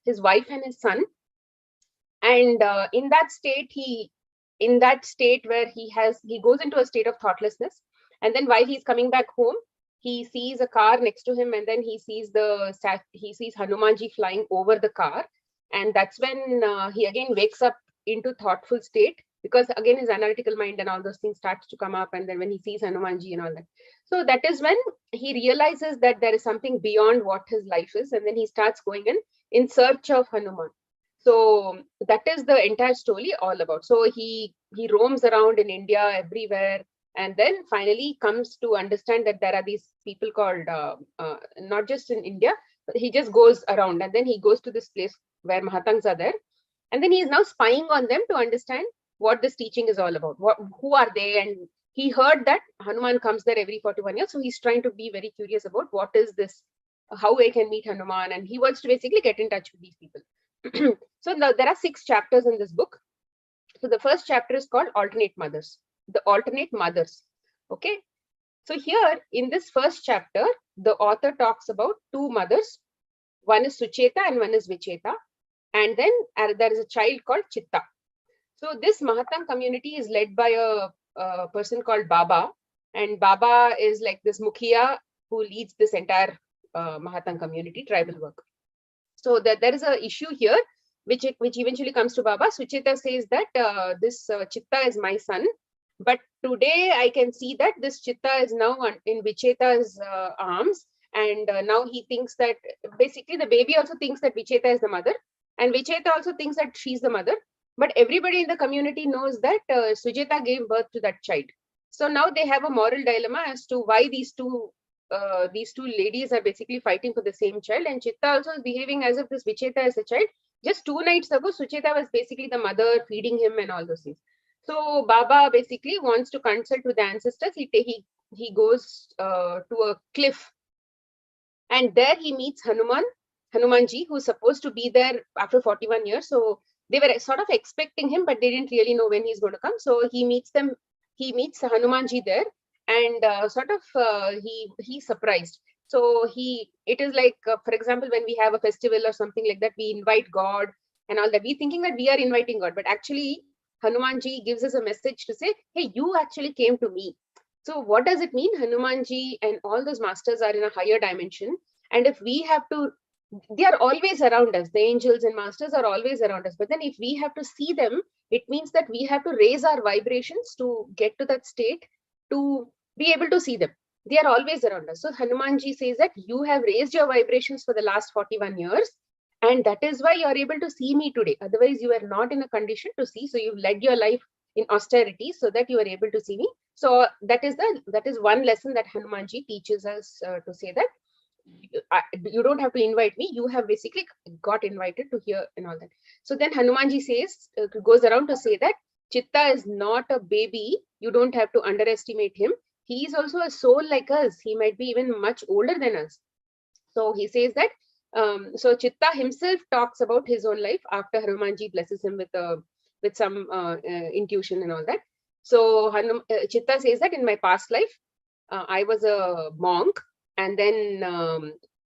his wife and his son. And in that state where he goes into a state of thoughtlessness, and then while he's coming back home, he sees a car next to him, and then he sees Hanumanji flying over the car, and that's when he again wakes up into thoughtful state, because again his analytical mind and all those things starts to come up, and then when he sees Hanumanji and all that, so that is when he realizes that there is something beyond what his life is, and then he starts going in search of Hanuman. So that is the entire story all about. So he roams around in India everywhere, and then finally comes to understand that there are these people called not just in India, but he just goes around, and then he goes to this place where Mahatangs are there, and then he is now spying on them to understand what this teaching is all about. Who are they? And he heard that Hanuman comes there every 41 years, so he's trying to be very curious about what is this, how I can meet Hanuman, and he wants to basically get in touch with these people. So now there are 6 chapters in this book. So the first chapter is called Alternate Mothers. The alternate mothers. Okay. So here in this first chapter, the author talks about 2 mothers. One is Sucheta and one is Vicheta. And then there is a child called Chitta. So this Mahatang community is led by a person called Baba. And Baba is like this Mukhiya who leads this entire Mahatang community, tribal work. So there is an issue here, which eventually comes to Baba. Sucheta says that this Chitta is my son, but today I can see that this Chitta is now in Vicheta's arms, and now he thinks that basically the baby also thinks that Vicheta is the mother, and Vicheta also thinks that she's the mother. But everybody in the community knows that Sujata gave birth to that child. So now they have a moral dilemma as to why these two ladies are basically fighting for the same child, and Chitta also is behaving as if this Vicheta is a child. Just 2 nights ago, Sucheta was basically the mother, feeding him and all those things. So Baba basically wants to consult with the ancestors. He goes to a cliff, and there he meets Hanumanji, who's supposed to be there after 41 years. So they were sort of expecting him, but they didn't really know when he's going to come. So he meets Hanumanji there, and he's surprised. So it is like, for example, when we have a festival or something like that, we invite God and all that. We thinking that we are inviting God, but actually Hanumanji gives us a message to say, hey, you actually came to me. So what does it mean? Hanumanji and all those masters are in a higher dimension. And if we have to, they are always around us. The angels and masters are always around us. But then if we have to see them, it means that we have to raise our vibrations to get to that state, to be able to see them. They are always around us. So Hanumanji says that you have raised your vibrations for the last 41 years. And that is why you are able to see me today. Otherwise, you are not in a condition to see. So you've led your life in austerity so that you are able to see me. So that is one lesson that Hanumanji teaches us, to say that you don't have to invite me. You have basically got invited to hear and all that. So then Hanumanji says, goes around to say that Chitta is not a baby. You don't have to underestimate him. He is also a soul like us. He might be even much older than us. So he says that, so Chitta himself talks about his own life after Hanumanji blesses him with some intuition and all that. So Chitta says that in my past life, I was a monk, and then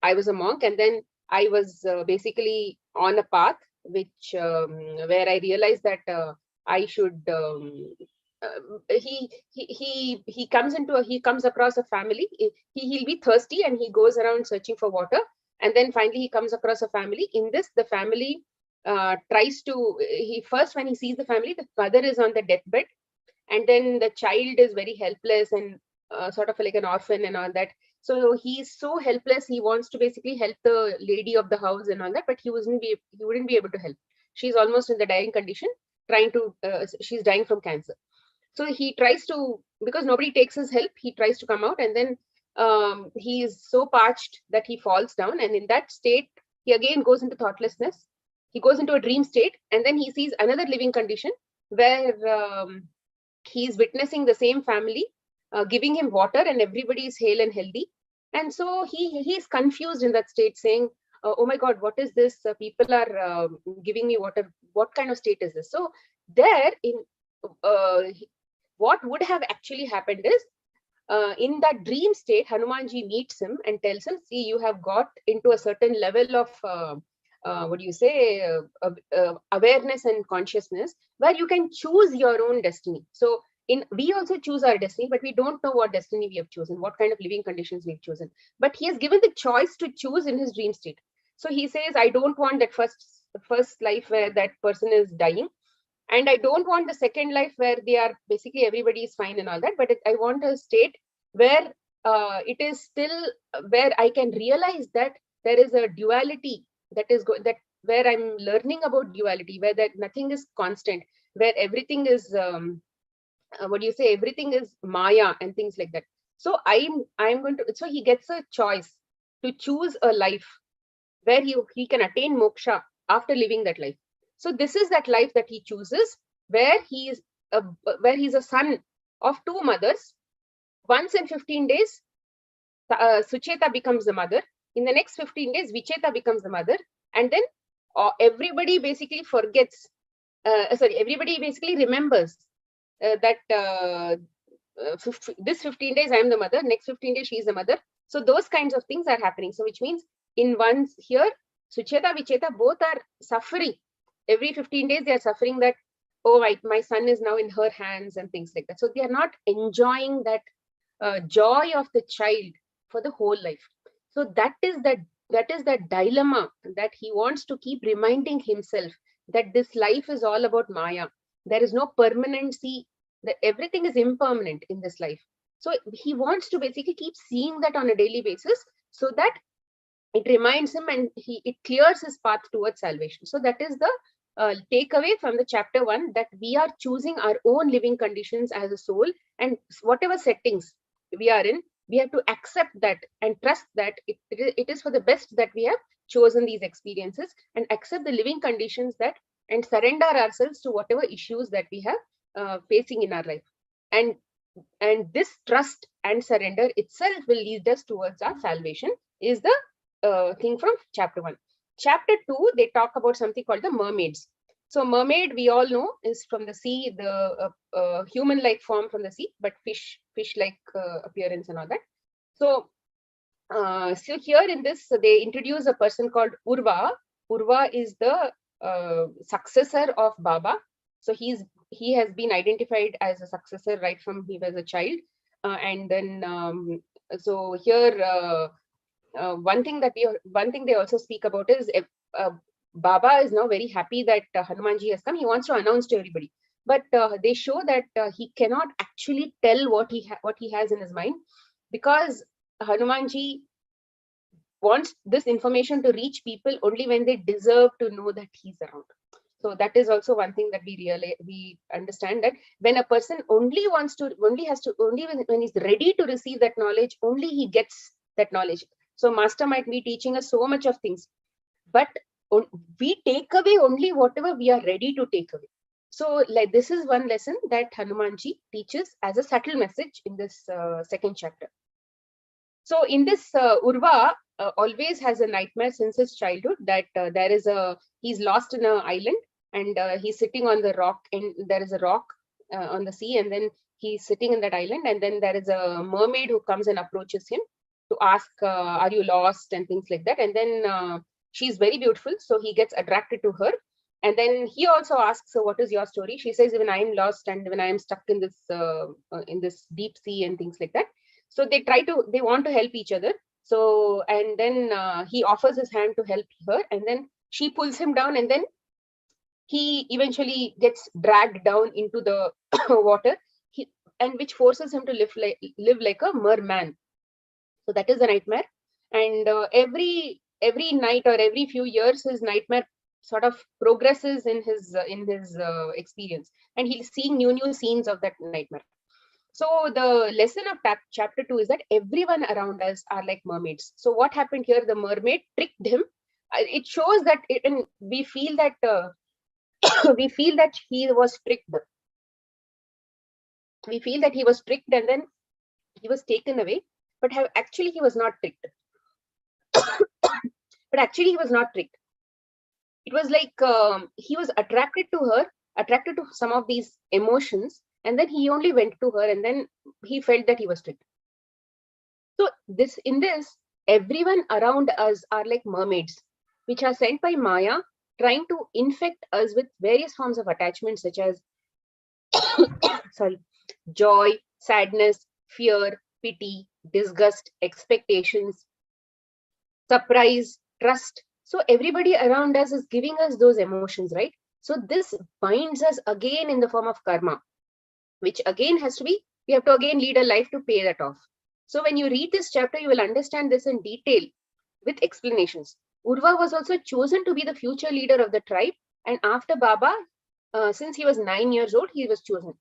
I was basically on a path which where I realized that I should. He comes across a family. He'll be thirsty and he goes around searching for water, and then finally he comes across a family. In this, the family tries to. When he sees the family, the mother is on the deathbed, and then the child is very helpless and sort of like an orphan and all that. So he's so helpless. He wants to basically help the lady of the house and all that, but he wouldn't be able to help. She's almost in the dying condition. She's dying from cancer. So he tries to, because nobody takes his help, he tries to come out, and then he is so parched that he falls down, and in that state he again goes into thoughtlessness. He goes into a dream state, and then he sees another living condition where he is witnessing the same family giving him water, and everybody is hale and healthy. And so he is confused in that state, saying, oh my God, what is this? People are giving me water. What kind of state is this? So there, what would have actually happened is, in that dream state, Hanumanji meets him and tells him, see, you have got into a certain level of awareness and consciousness where you can choose your own destiny. So we also choose our destiny, but we don't know what destiny we have chosen, what kind of living conditions we've chosen. But he has given the choice to choose in his dream state. So he says, I don't want that first life where that person is dying. And I don't want the second life where they are basically everybody is fine and all that. But I want a state where it is still where I can realize that there is a duality that where I'm learning about duality, where that nothing is constant, where everything is everything is Maya and things like that. So I'm going to, so he gets a choice to choose a life where he can attain moksha after living that life. So this is that life that he chooses, where he's a son of two mothers. Once in 15 days, Sucheta becomes the mother. In the next 15 days, Vicheta becomes the mother. And then everybody basically forgets, everybody basically remembers that this 15 days I am the mother, next 15 days she is the mother. So those kinds of things are happening. So which means in one's here, Sucheta, Vicheta both are suffering. Every 15 days they are suffering that, oh, my son is now in her hands and things like that. So they are not enjoying that joy of the child for the whole life. So that is that dilemma that he wants to keep reminding himself, that this life is all about Maya. There is no permanency, that everything is impermanent in this life. So he wants to basically keep seeing that on a daily basis, so that it reminds him and it clears his path towards salvation. So that is the takeaway from the chapter 1, that we are choosing our own living conditions as a soul, and whatever settings we are in, we have to accept that and trust that it is for the best that we have chosen these experiences, and accept the living conditions that, and surrender ourselves to whatever issues that we have facing in our life. And this trust and surrender itself will lead us towards our salvation, is the thing from chapter 1. Chapter 2, they talk about something called the mermaids. So mermaid, we all know, is from the sea, the human-like form from the sea, but fish-like appearance and all that. So, so here in this, they introduce a person called Urva. Urva is the successor of Baba. So he has been identified as a successor right from he was a child. And then, so here, one thing they also speak about is Baba is now very happy that Hanumanji has come. He wants to announce to everybody, but they show that he cannot actually tell what he has in his mind, because Hanumanji wants this information to reach people only when they deserve to know that he's around. So that is also one thing that we understand, that when a person when he's ready to receive that knowledge, only he gets that knowledge. So master might be teaching us so much of things, but we take away only whatever we are ready to take away. So like this is one lesson that Hanumanji teaches as a subtle message in this second chapter. So in this Urva always has a nightmare since his childhood, that he's lost in an island, and he's sitting on the rock, and there is a rock on the sea, and then he's sitting in that island, and then there is a mermaid who comes and approaches him to ask, are you lost, and things like that. And then she's very beautiful, so he gets attracted to her. And then he also asks, so what is your story? She says, when I'm lost and when I'm stuck in this deep sea and things like that. So they want to help each other. So, and then he offers his hand to help her, and then she pulls him down, and then he eventually gets dragged down into the water, and which forces him to live like a merman. So that is a nightmare. And every night or every few years, his nightmare sort of progresses in his experience, and he's seeing new scenes of that nightmare. So the lesson of chapter 2 is that everyone around us are like mermaids. So what happened here? The mermaid tricked him. It shows that and we feel that he was tricked. We feel that he was tricked, and then he was taken away. But actually he was not tricked. But actually he was not tricked. It was like he was attracted to some of these emotions, and then he only went to her, and then he felt that he was tricked. So in this, everyone around us are like mermaids, which are sent by Maya, trying to infect us with various forms of attachment, such as joy, sadness, fear, pity, disgust, expectations, surprise, trust. So everybody around us is giving us those emotions, right? So this binds us again in the form of karma, which again we have to again lead a life to pay that off. So when you read this chapter, you will understand this in detail with explanations. Urva was also chosen to be the future leader of the tribe. And after Baba, since he was 9 years old, he was chosen.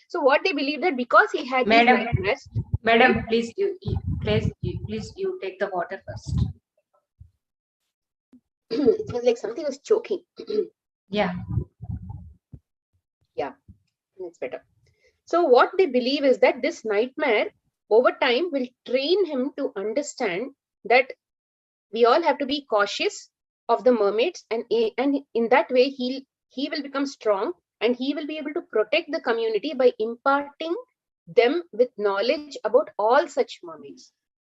So what they believe that because he had these Madam. nightmares, Madam, please you take the water first. it was like something was choking. Yeah. Yeah, it's better. So what they believe is that this nightmare over time will train him to understand that we all have to be cautious of the mermaids, and in that way he will become strong, and he will be able to protect the community by imparting them with knowledge about all such mermaids.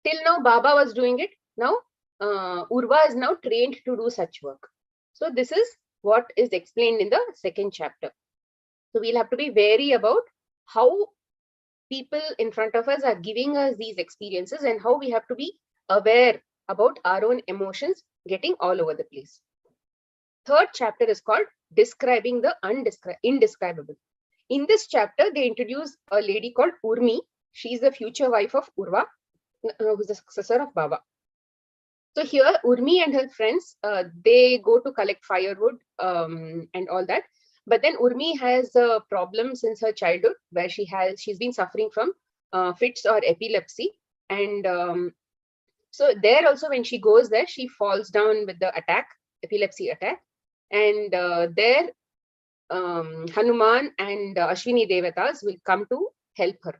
Till now Baba was doing it. Now Urva is now trained to do such work. So this is what is explained in the second chapter. So we'll have to be wary about how people in front of us are giving us these experiences, and how we have to be aware about our own emotions getting all over the place. Third chapter is called Describing the Indescribable. In this chapter, they introduce a lady called Urmi. She's the future wife of Urva, who's the successor of Baba. So here, Urmi and her friends, they go to collect firewood and all that. But then Urmi has a problem since her childhood, where she's been suffering from fits or epilepsy. And so there also, when she goes there, she falls down with the epilepsy attack. And there, Hanuman and Ashwini Devatas will come to help her.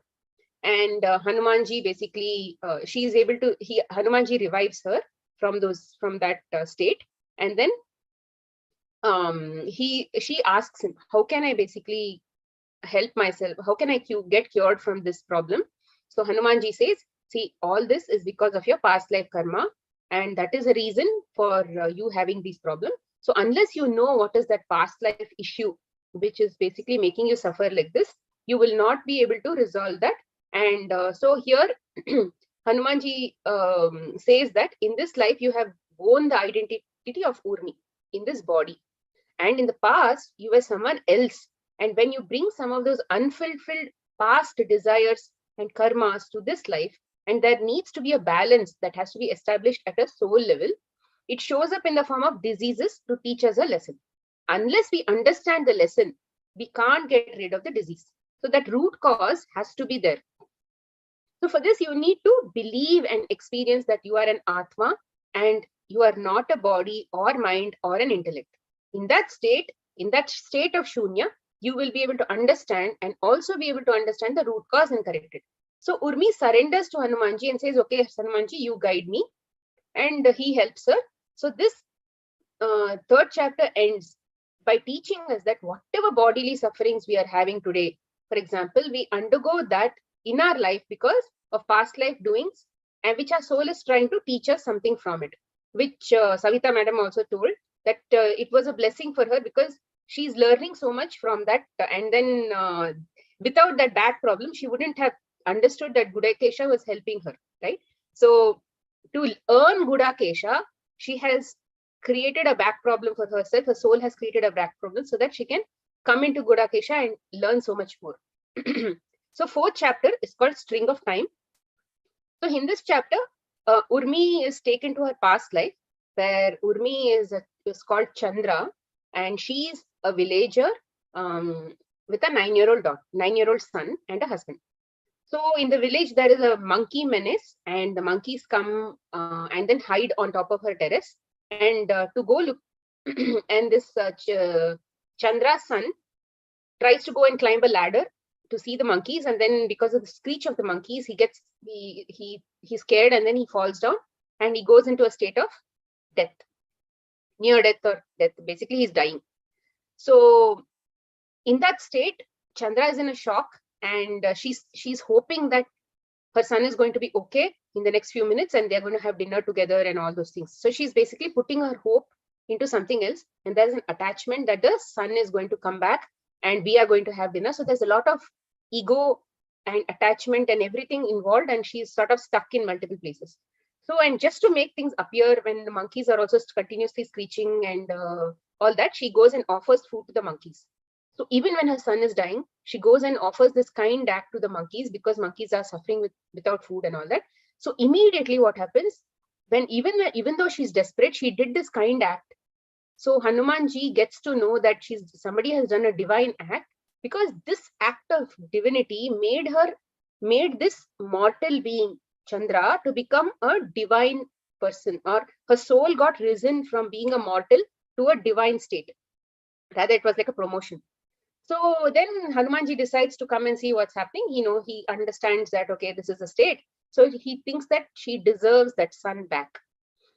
And Hanumanji basically, Hanumanji revives her from that state. And then she asks him, how can I basically help myself? How can I get cured from this problem? So Hanumanji says, see, all this is because of your past life karma, and that is a reason for you having these problems. So unless you know what is that past life issue, which is basically making you suffer like this, you will not be able to resolve that. And so here Hanumanji says that in this life you have borne the identity of Urmi in this body, and in the past you were someone else. And when you bring some of those unfulfilled past desires and karmas to this life, and there needs to be a balance that has to be established at a soul level, it shows up in the form of diseases to teach us a lesson. Unless we understand the lesson, we can't get rid of the disease. So that root cause has to be there. So for this, you need to believe and experience that you are an Atma, and you are not a body or mind or an intellect. In that state of Shunya, you will be able to understand, and also be able to understand the root cause and correct it. So Urmi surrenders to Hanumanji and says, okay, Hanumanji, you guide me. And he helps her. So this third chapter ends by teaching us that whatever bodily sufferings we are having today, for example, we undergo that in our life because of past life doings, and which our soul is trying to teach us something from it, which Savita madam also told that it was a blessing for her, because she's learning so much from that. And then without that back problem, she wouldn't have understood that Gudakesha was helping her, right? So to earn Gudakesha, she has created a back problem for herself. Her soul has created a back problem so that she can come into Gudakesha and learn so much more. So fourth chapter is called String of Time. So in this chapter, Urmi is taken to her past life, where Urmi is called Chandra, and she is a villager with a 9-year-old son and a husband. So in the village, there is a monkey menace, and the monkeys come and then hide on top of her terrace. And to go look, and this Chandra's son tries to go and climb a ladder to see the monkeys, and then because of the screech of the monkeys, he's scared, and then he falls down, and he goes into a state of death, near death or death. Basically, he's dying. So in that state, Chandra is in a shock, and she's hoping that her son is going to be okay in the next few minutes, and they're going to have dinner together and all those things. So she's basically putting her hope into something else, and there's an attachment that the son is going to come back and we are going to have dinner. So there's a lot of ego and attachment and everything involved, and she's sort of stuck in multiple places. So, and just to make things appear, when the monkeys are also continuously screeching and all that, she goes and offers food to the monkeys. So even when her son is dying, she goes and offers this kind act to the monkeys, because monkeys are suffering without food and all that. So immediately what happens, even though she's desperate, she did this kind act. So Hanumanji gets to know that somebody has done a divine act, because this act of divinity made this mortal being Chandra to become a divine person, or her soul got risen from being a mortal to a divine state. Rather, it was like a promotion. So then Hanumanji decides to come and see what's happening. He understands that, okay, this is a state. So he thinks that she deserves that son back.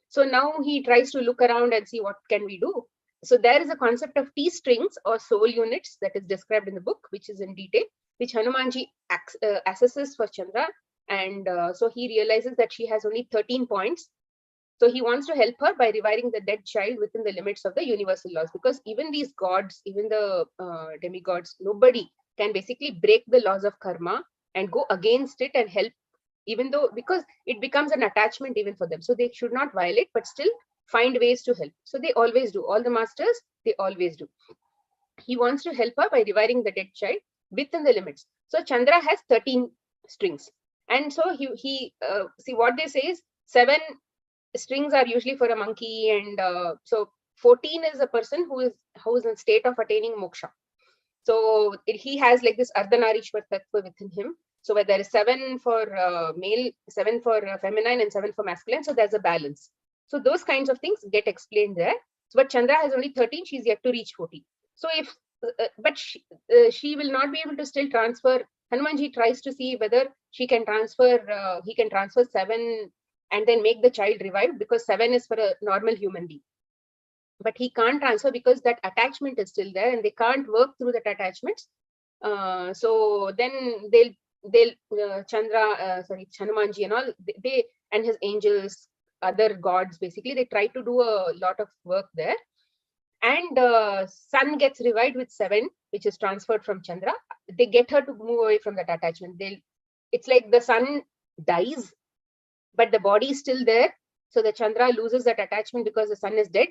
So now he tries to look around and see what can we do. So there is a concept of T strings or soul units that is described in the book, which is in detail, which Hanumanji assesses for Chandra. And so he realizes that she has only 13 points. So he wants to help her by reviving the dead child within the limits of the universal laws, because even these gods, even the demigods, nobody can basically break the laws of karma and go against it and help, even though, because it becomes an attachment even for them. So they should not violate, but still find ways to help. So they always do. All the masters, they always do. He wants to help her by reviving the dead child within the limits. So Chandra has 13 strings. And so he see what they say is 7 strings are usually for a monkey, and so 14 is a person who is in state of attaining moksha. So he has like this Ardhanarishwar Tattva within him. So where there is 7 for male, 7 for feminine, and 7 for masculine. So there's a balance. So those kinds of things get explained there. So, but Chandra has only 13. She's yet to reach 14. So if, but she will not be able to still transfer. Hanumanji tries to see whether she can transfer, he can transfer 7 and then make the child revive, because 7 is for a normal human being. But he can't transfer because that attachment is still there, and they can't work through that attachment. So then Hanumanji and all, they and his angels, other gods, basically they try to do a lot of work there. And sun gets revived with 7, which is transferred from Chandra. They get her to move away from that attachment. It's like the sun dies, but the body is still there. So the Chandra loses that attachment because the sun is dead.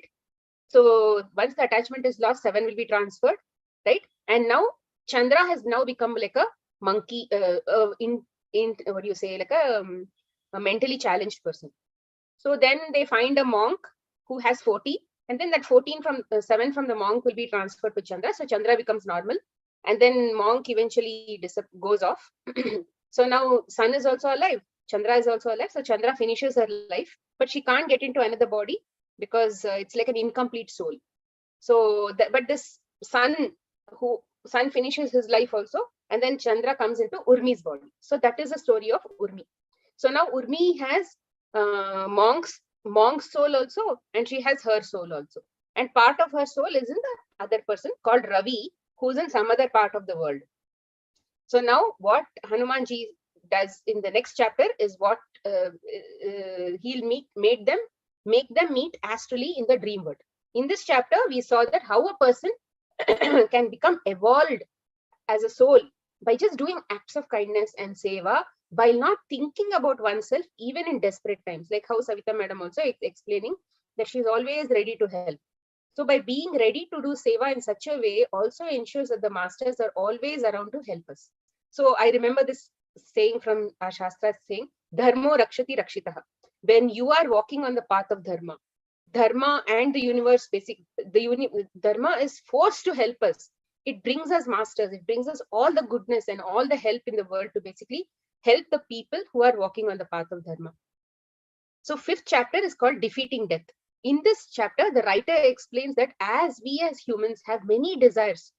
So once the attachment is lost, 7 will be transferred, right? And now Chandra has now become like a monkey, what do you say, like a mentally challenged person. So then they find a monk who has 40, and then that 14 from 7 from the monk will be transferred to Chandra. So Chandra becomes normal, and then monk eventually goes off. So now sun is also alive, Chandra is also alive. So Chandra finishes her life, but she can't get into another body because it's like an incomplete soul. So but this sun finishes his life also, and then Chandra comes into Urmi's body. So that is the story of Urmi. So now Urmi has monk's soul also, and she has her soul also, and part of her soul is in the other person called Ravi, who's in some other part of the world. So now what Hanumanji does in the next chapter is what he'll make them meet astrally in the dream world. In this chapter, we saw that how a person can become evolved as a soul by just doing acts of kindness and seva, while not thinking about oneself even in desperate times, like how Savita madam also explaining that she's always ready to help. So by being ready to do seva in such a way also ensures that the masters are always around to help us. So I remember this saying from our Shastra saying, Dharmo Rakshati Rakshitaha. When you are walking on the path of Dharma and the universe, Dharma is forced to help us. It brings us masters, it brings us all the goodness and all the help in the world to basically help the people who are walking on the path of Dharma. So 5th chapter is called Defeating Death. In this chapter, the writer explains that as we as humans have many desires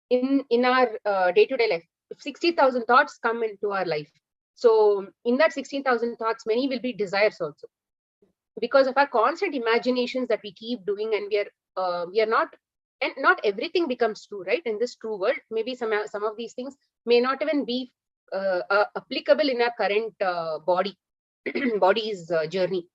in our day-to-day life, 60,000 thoughts come into our life. So in that 16,000 thoughts, many will be desires also, because of our constant imaginations that we keep doing, and we are not, and not everything becomes true, right? In this true world, maybe some of these things may not even be applicable in our current body's journey.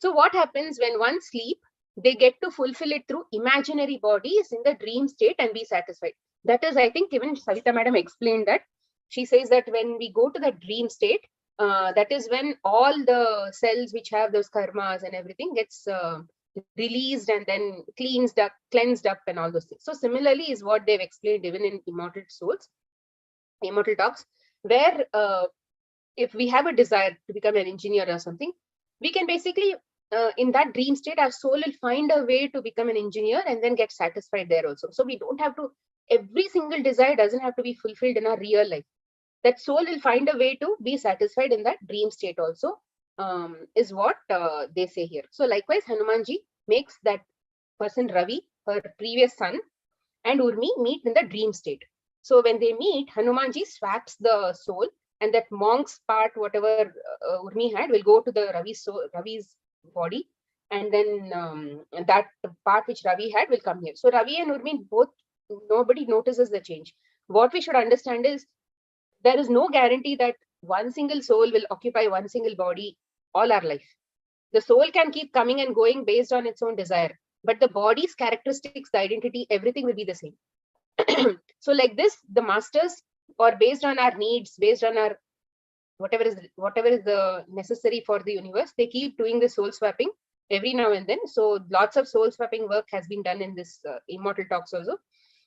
So what happens when one sleep, they get to fulfill it through imaginary bodies in the dream state and be satisfied. That is, I think even Savita madam explained that. She says that when we go to the dream state, that is when all the cells which have those karmas and everything gets released and then cleansed up and all those things. So similarly is what they've explained even in Immortal Talks, where if we have a desire to become an engineer or something, we can basically in that dream state, our soul will find a way to become an engineer and then get satisfied there also. So we don't have to, every single desire doesn't have to be fulfilled in our real life. That soul will find a way to be satisfied in that dream state also, is what they say here. So likewise, Hanumanji makes that person Ravi, her previous son, and Urmi meet in the dream state. So when they meet, Hanumanji swaps the soul, and that monk's part, whatever Urmi had, will go to the Ravi's body, and then that part which Ravi had will come here. So Ravi and Urmi both, nobody notices the change. What we should understand is there is no guarantee that one single soul will occupy one single body all our life. The soul can keep coming and going based on its own desire, but the body's characteristics, the identity, everything will be the same. So like this, the masters, or based on our needs, based on our whatever is the necessary for the universe, they keep doing the soul swapping every now and then. So lots of soul swapping work has been done in this Immortal Talks also.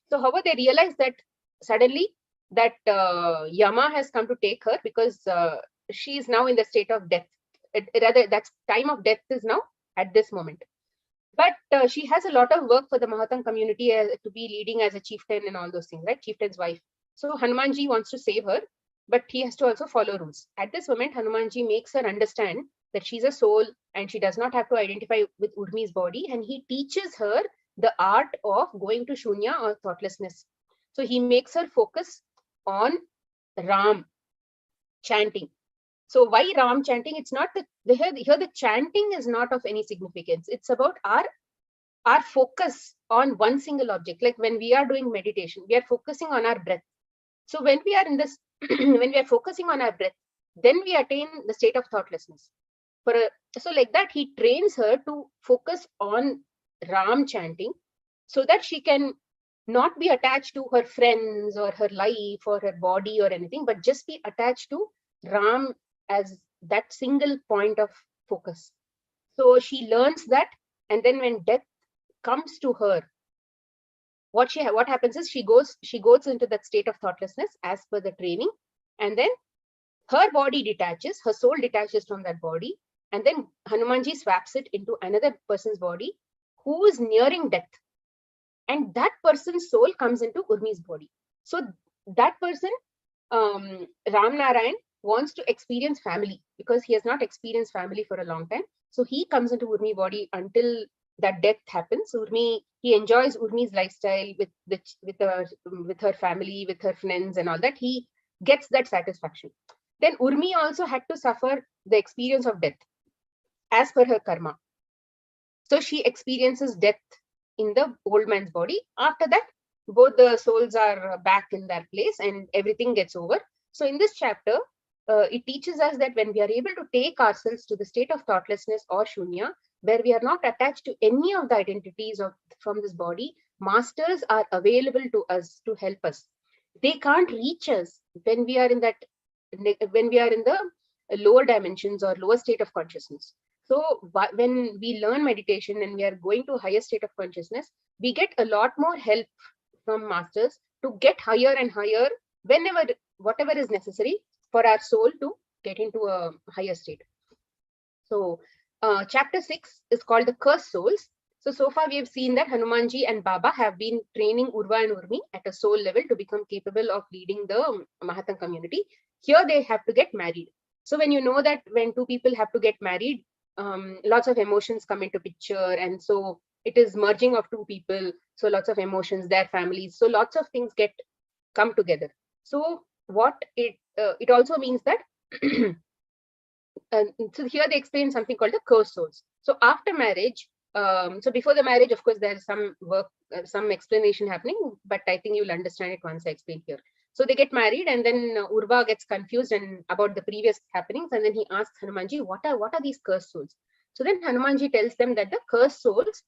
So however, they realize that suddenly that Yama has come to take her, because she is now in the state of death. Rather, that time of death is now at this moment. But she has a lot of work for the Mahatma community to be leading as a chieftain and all those things, right? Chieftain's wife. So Hanumanji wants to save her, but he has to also follow rules. At this moment, Hanumanji makes her understand that she's a soul and she does not have to identify with Urmi's body, and he teaches her the art of going to Shunya, or thoughtlessness. So he makes her focus on Ram chanting. So why Ram chanting? It's not that here the chanting is not of any significance. It's about our focus on one single object. Like when we are doing meditation, we are focusing on our breath. So when we are in this, when we are focusing on our breath, then we attain the state of thoughtlessness. So like that, he trains her to focus on Ram chanting, so that she can not be attached to her friends or her life or her body or anything, but just be attached to Ram as that single point of focus. So she learns that, and then when death comes to her, what happens is she goes into that state of thoughtlessness as per the training, and then her body detaches, her soul detaches from that body, and then Hanumanji swaps it into another person's body who is nearing death, and that person's soul comes into Urmi's body. So that person, Ram Narayan, wants to experience family, because he has not experienced family for a long time. So he comes into Urmi body until that death happens. He enjoys Urmi's lifestyle with her family, with her friends and all that. He gets that satisfaction. Then Urmi also had to suffer the experience of death as per her karma. So she experiences death in the old man's body. After that, both the souls are back in their place and everything gets over. So in this chapter, it teaches us that when we are able to take ourselves to the state of thoughtlessness or shunya, where we are not attached to any of the identities from this body, masters are available to us to help us. They can't reach us when we are in the lower dimensions or lower state of consciousness. So when we learn meditation and we are going to a higher state of consciousness, we get a lot more help from masters to get higher and higher whatever is necessary for our soul to get into a higher state. So chapter 6 is called the Cursed Souls. So far we have seen that Hanumanji and Baba have been training Urva and Urmi at a soul level to become capable of leading the Mahatma community. Here they have to get married. So when you know that when two people have to get married, lots of emotions come into picture, and so it is merging of two people. So lots of emotions, their families. So lots of things come together. So what it also means that so here they explain something called the cursed souls. So after marriage, so before the marriage, of course, there's some work, some explanation happening, but I think you'll understand it once I explain here. So they get married, and then Urva gets confused about the previous happenings, and then he asks Hanumanji, what are these cursed souls? So then Hanumanji tells them that the cursed souls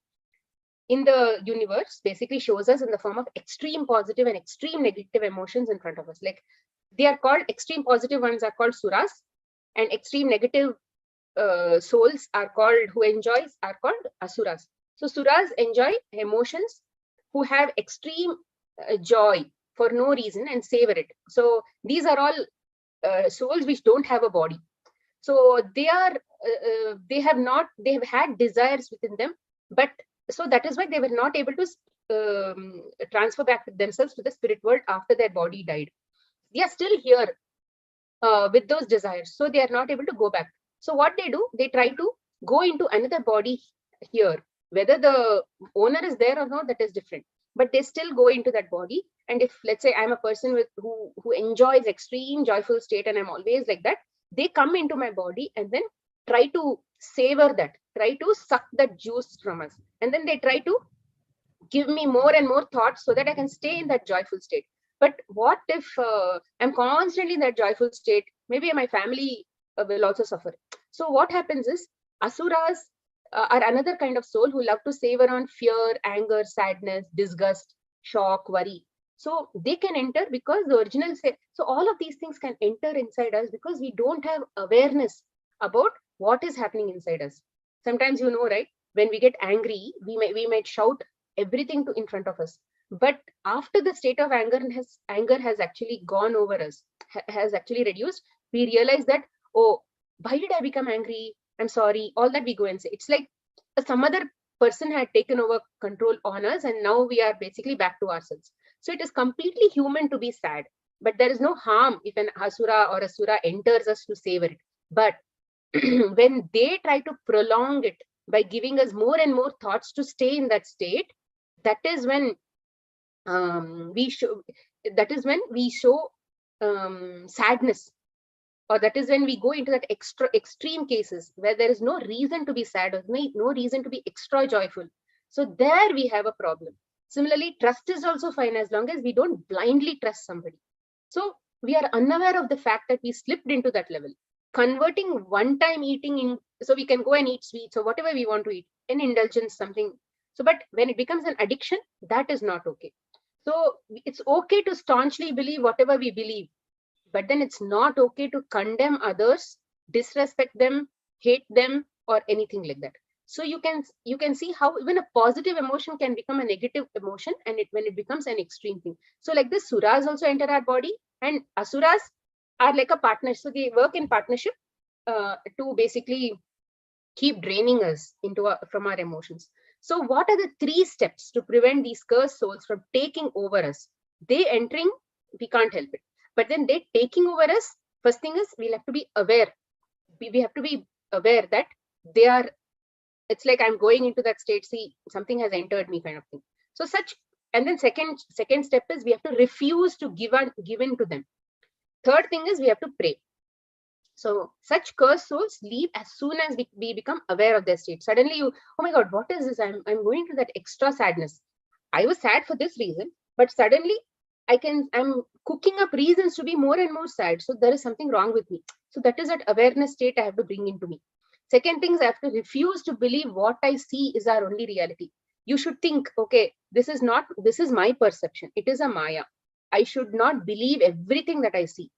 in the universe basically shows us in the form of extreme positive and extreme negative emotions in front of us. Like they are called, extreme positive ones are called suras, and extreme negative souls are called asuras. So suras enjoy emotions, who have extreme joy for no reason and savor it. So these are all souls which don't have a body. So they have had desires within them, but so that is why they were not able to transfer back themselves to the spirit world after their body died. They are still here with those desires, so they are not able to go back. So what they do, they try to go into another body here. Whether the owner is there or not, that is different, but they still go into that body. And if, let's say, I'm a person who enjoys extreme joyful state, and I'm always like that, they come into my body and then try to savor that, try to suck that juice from us, and then they try to give me more and more thoughts so that I can stay in that joyful state. But what if I'm constantly in that joyful state? Maybe my family will also suffer. So what happens is, asuras are another kind of soul who love to savor on fear, anger, sadness, disgust, shock, worry. So they can enter because the original so all of these things can enter inside us because we don't have awareness about what is happening inside us. Sometimes, right, when we get angry, we might shout everything in front of us. But after the state of anger has actually gone over us, has actually reduced, we realize that, oh, why did I become angry? I'm sorry. All that we go and say. It's like some other person had taken over control on us, and now we are basically back to ourselves. So it is completely human to be sad, but there is no harm if an asura or asura enters us to savor it. But when they try to prolong it by giving us more and more thoughts to stay in that state, that is when we show sadness, or that is when we go into that extreme cases where there is no reason to be sad or no reason to be extra joyful. So there we have a problem. Similarly, trust is also fine as long as we don't blindly trust somebody. So we are unaware of the fact that we slipped into that level. Converting one-time eating in, so we can go and eat sweets or whatever we want to eat, an indulgence, something. So, but when it becomes an addiction, that is not okay. So it's okay to staunchly believe whatever we believe, but then it's not okay to condemn others, disrespect them, hate them, or anything like that. So you can see how even a positive emotion can become a negative emotion, and when it becomes an extreme thing. So like this, suras also enter our body, and asuras are like a partner. So they work in partnership to basically keep draining us from our emotions. So what are the 3 steps to prevent these cursed souls from taking over us? They entering, we can't help it. But then they taking over us, first thing is we'll have to be aware. We have to be aware that they are, it's like I'm going into that state, see, something has entered me kind of thing. So and then second step is we have to refuse to give in to them. Third thing is we have to pray. So such cursed souls leave as soon as we become aware of their state. Suddenly oh my God, what is this? I'm going to that extra sadness. I was sad for this reason, but suddenly I'm cooking up reasons to be more and more sad. So there is something wrong with me. So that is that awareness state I have to bring into me. Second thing is I have to refuse to believe what I see is our only reality. You should think, okay, this is my perception. It is a Maya. I should not believe everything that I see.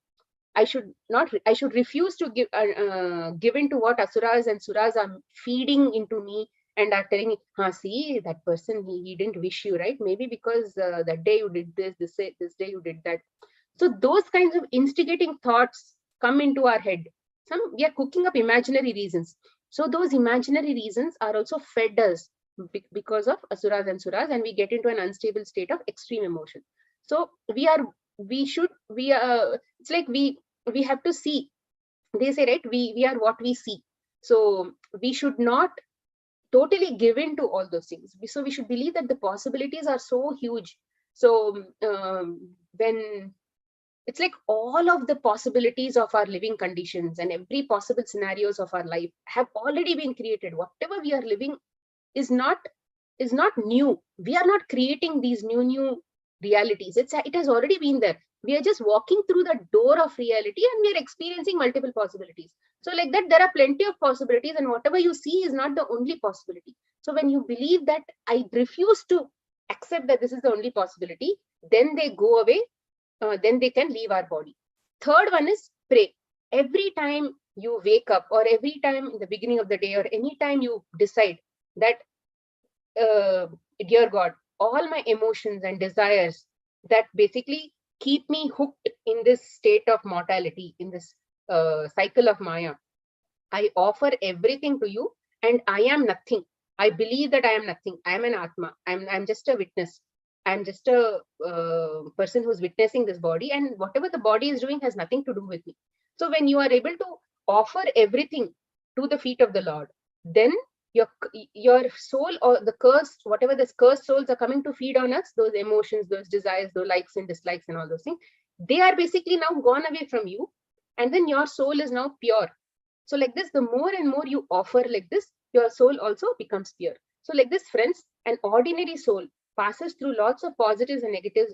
I should refuse to give in to what asuras and suras are feeding into me and are telling me, see, that person, he didn't wish you, right? Maybe because that day you did this day you did that. So those kinds of instigating thoughts come into our head. We are cooking up imaginary reasons. So those imaginary reasons are also fed us because of asuras and suras, and we get into an unstable state of extreme emotion. So it's like we have to see. They say, right, we are what we see. So we should not totally give in to all those things. So we should believe that the possibilities are so huge. So when it's like all of the possibilities of our living conditions and every possible scenarios of our life have already been created. Whatever we are living is not new. We are not creating these new realities. It has already been there. We are just walking through the door of reality and we are experiencing multiple possibilities. So like that, there are plenty of possibilities, and whatever you see is not the only possibility. So when you believe that I refuse to accept that this is the only possibility, then they go away. Then they can leave our body. Third one is pray. Every time you wake up, or every time in the beginning of the day, or any time you decide that, dear God, all my emotions and desires that basically keep me hooked in this state of mortality, in this cycle of Maya, I offer everything to you, and I am nothing. I believe that I am nothing. I am an Atma. I'm just a witness. I'm just a person who's witnessing this body, and whatever the body is doing has nothing to do with me. So when you are able to offer everything to the feet of the Lord, then your soul, or the cursed, whatever the cursed souls are coming to feed on us, those emotions, those desires, those likes and dislikes and all those things, they are basically now gone away from you, and then your soul is now pure. So like this, the more and more you offer like this, your soul also becomes pure. So like this, friends, an ordinary soul passes through lots of positives and negatives,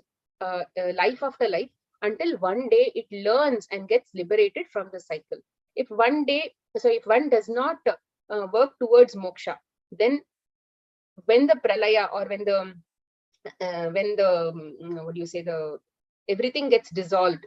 life after life, until one day it learns and gets liberated from the cycle. If one does not work towards moksha, then when the pralaya, or when the what do you say, the everything gets dissolved,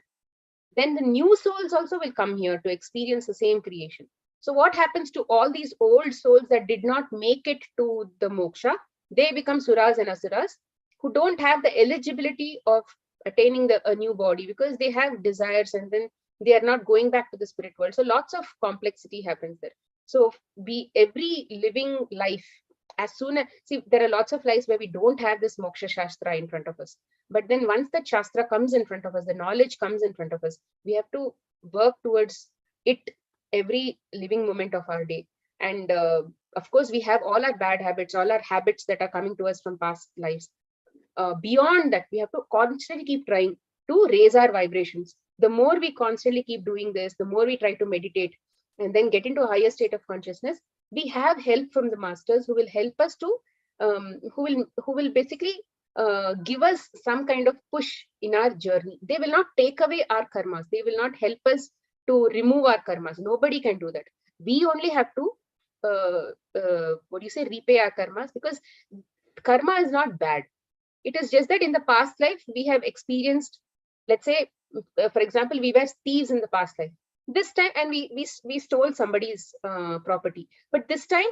then the new souls also will come here to experience the same creation. So what happens to all these old souls that did not make it to the moksha? They become suras and asuras, who don't have the eligibility of attaining a new body, because they have desires, and then they are not going back to the spirit world. So lots of complexity happens there. So every living life, as soon as, see, there are lots of lives where we don't have this moksha shastra in front of us. But then once the shastra comes in front of us, the knowledge comes in front of us, we have to work towards it every living moment of our day. And of course, we have all our bad habits, all our habits that are coming to us from past lives. Beyond that, we have to constantly keep trying to raise our vibrations. The more we constantly keep doing this, the more we try to meditate and then get into a higher state of consciousness, we have help from the masters who will help us to, who will basically give us some kind of push in our journey. They will not take away our karmas. They will not help us to remove our karmas. Nobody can do that. We only have to, repay our karmas, because karma is not bad. It is just that in the past life, we have experienced, let's say, for example, we were thieves in the past life. This time, and we stole somebody's property. But this time,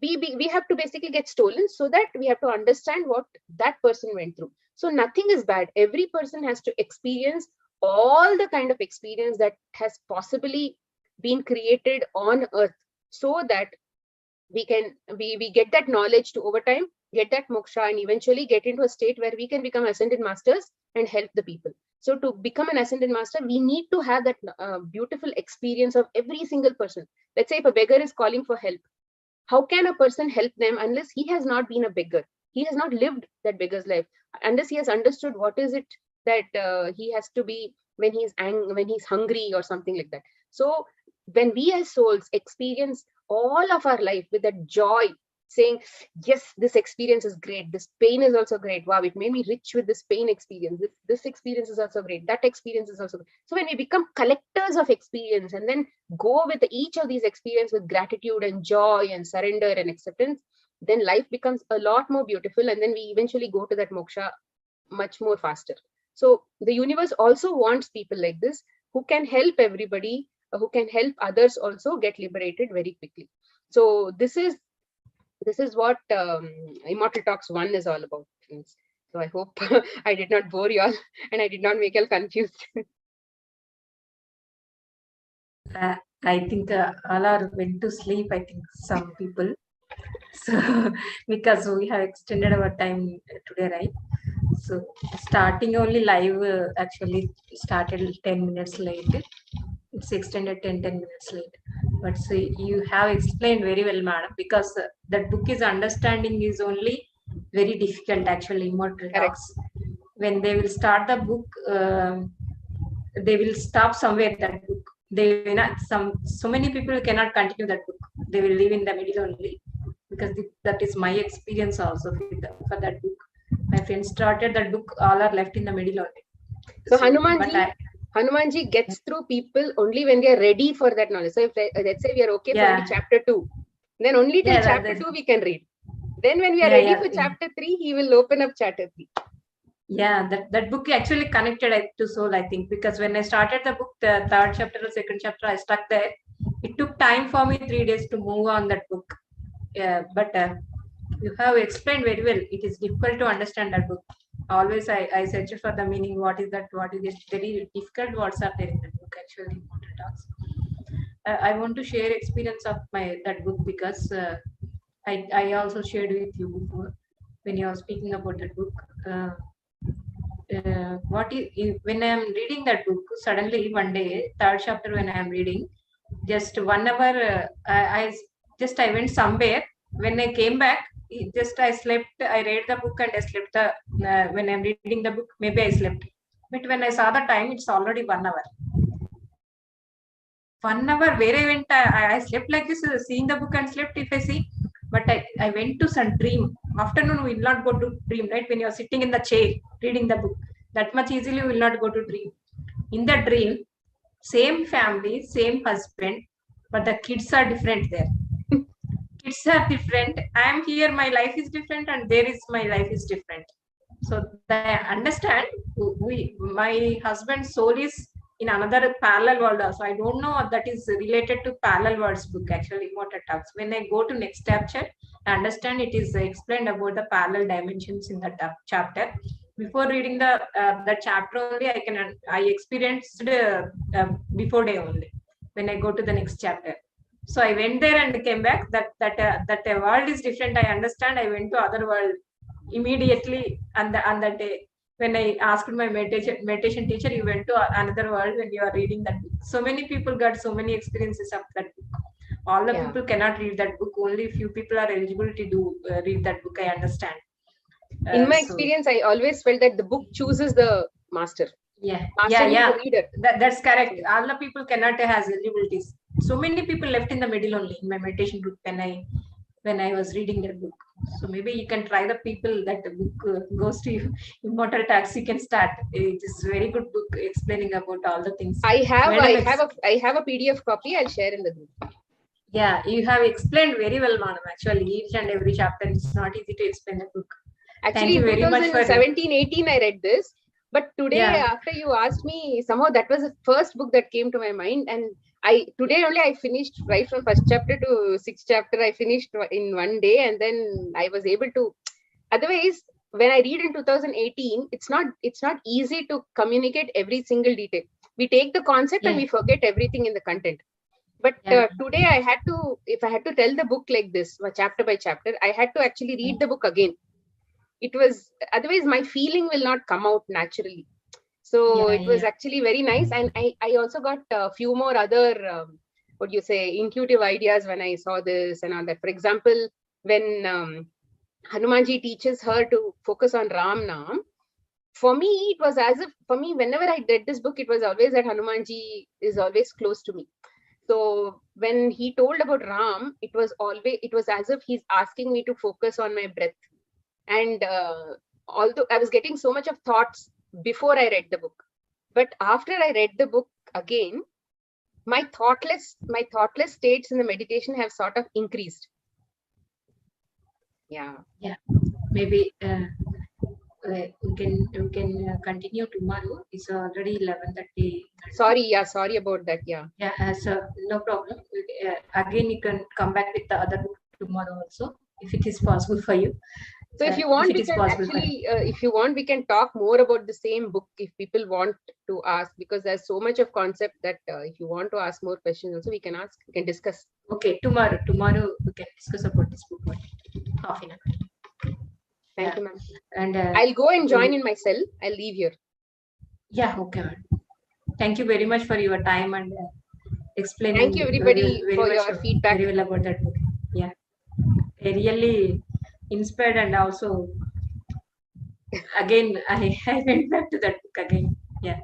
we have to basically get stolen, so that we have to understand what that person went through. So nothing is bad. Every person has to experience all the kind of experience that has possibly been created on earth, so that we get that knowledge to, over time, get that moksha, and eventually get into a state where we can become ascended masters and help the people. So to become an ascended master, we need to have that beautiful experience of every single person. Let's say if a beggar is calling for help, how can a person help them unless he has not been a beggar? He has not lived that beggar's life, unless he has understood what is it that he has to be when he's hungry or something like that. So when we as souls experience all of our life with that joy, saying, yes, this experience is great, this pain is also great, wow, it made me rich with this pain experience, this experience is also great, that experience is also great. So when we become collectors of experience, and then go with each of these experiences with gratitude and joy and surrender and acceptance, then life becomes a lot more beautiful, and then we eventually go to that moksha much more faster. So the universe also wants people like this, who can help everybody, who can help others also get liberated very quickly. So this is what Immortal Talks 1 is all about. So I hope I did not bore you all and I did not make you all confused. I think all are went to sleep. I think some people. So because we have extended our time today, right? So starting only live actually started 10 minutes late. It's extended 10 minutes late. But so you have explained very well, madam, because that book is understanding is only very difficult actually. Immortal Talks. When they will start the book, they will stop somewhere that book. They will not, so many people cannot continue that book. They will live in the middle only, because that is my experience also for that book. My friends started that book, all are left in the middle only. So Hanumanji gets through people only when they are ready for that knowledge. So if let's say we are okay for only chapter 2, then only till chapter 2 we can read. Then when we are ready for chapter 3, he will open up chapter 3. Yeah, that book actually connected to soul, I think, because when I started the book, the third chapter or second chapter, I stuck there. It took time for me 3 days to move on that book. Yeah, but you have explained very well. It is difficult to understand that book. Always I search for the meaning. What is that? What is it? Very difficult words are there in the book, actually, Immortal Talks. I want to share experience of that book because I also shared with you before when you are speaking about that book. When I am reading that book, suddenly one day, third chapter when I am reading, just 1 hour, I went somewhere. When I came back, I slept. I read the book and I slept. When I'm reading the book, maybe I slept. But when I saw the time, it's already 1 hour. 1 hour where I went, I slept like this, seeing the book and slept if I see. But I went to some dream. Afternoon we will not go to dream, right? When you're sitting in the chair reading the book, that much easily we will not go to dream. In the dream, same family, same husband, but the kids are different there. Kids are different. I am here, my life is different, and there is my life is different. So I understand my husband's soul is in another parallel world also. I don't know that is related to parallel worlds book actually immortal talks. When I go to next chapter, I understand it is explained about the parallel dimensions in that chapter. Before reading the chapter only, I experienced before day only when I go to the next chapter. So I went there and came back. That a world is different. I understand. I went to other world immediately on that day. When I asked my meditation teacher, you went to another world when you are reading that book. So many people got so many experiences of that book. All the people cannot read that book. Only few people are eligible to read that book. I understand. In my experience, I always felt that the book chooses the master. Master needs the reader. That's correct. All the people cannot has eligibilities. So many people left in the middle only in my meditation group when I was reading that book. So maybe you can try the people that the book goes to immortal tax. You can start. It is a very good book explaining about all the things. I have a PDF copy. I'll share in the group. Yeah, you have explained very well, madam. Actually, each and every chapter, it's not easy to explain the book. Actually, in 2017-18, I read this. But today, after you asked me, somehow that was the first book that came to my mind. And today only I finished right from first chapter to sixth chapter. I finished in one day, and then I was able to. Otherwise, when I read in 2018, it's not easy to communicate every single detail. We take the concept and we forget everything in the content. But today if I had to tell the book like this, chapter by chapter, I had to actually read the book again. It was, otherwise my feeling will not come out naturally. So it was actually very nice. And I also got a few more other, intuitive ideas when I saw this and all that. For example, when Hanumanji teaches her to focus on Ram Naam, for me, it was as if, whenever I read this book, it was always that Hanumanji is always close to me. So when he told about Ram, it was as if he's asking me to focus on my breath. And although I was getting so much of thoughts before I read the book, but after I read the book again, my thoughtless states in the meditation have sort of increased. Yeah. Maybe we can continue tomorrow. It's already 11:30. Sorry about that. So no problem. Again, you can come back with the other book tomorrow also, if it is possible for you. So if you want, we can talk more about the same book if people want to ask, because there's so much of concept that if you want to ask more questions also, we can discuss. Okay, tomorrow we can discuss about this book. Half an hour. Thank you, ma'am. And I'll go and join in my cell. I'll leave here. Yeah, okay, ma'am. Thank you very much for your time and explaining. Thank you, everybody, for your feedback. Very well about that book. Yeah, I really inspired, and also again I went back to that book again. Yeah.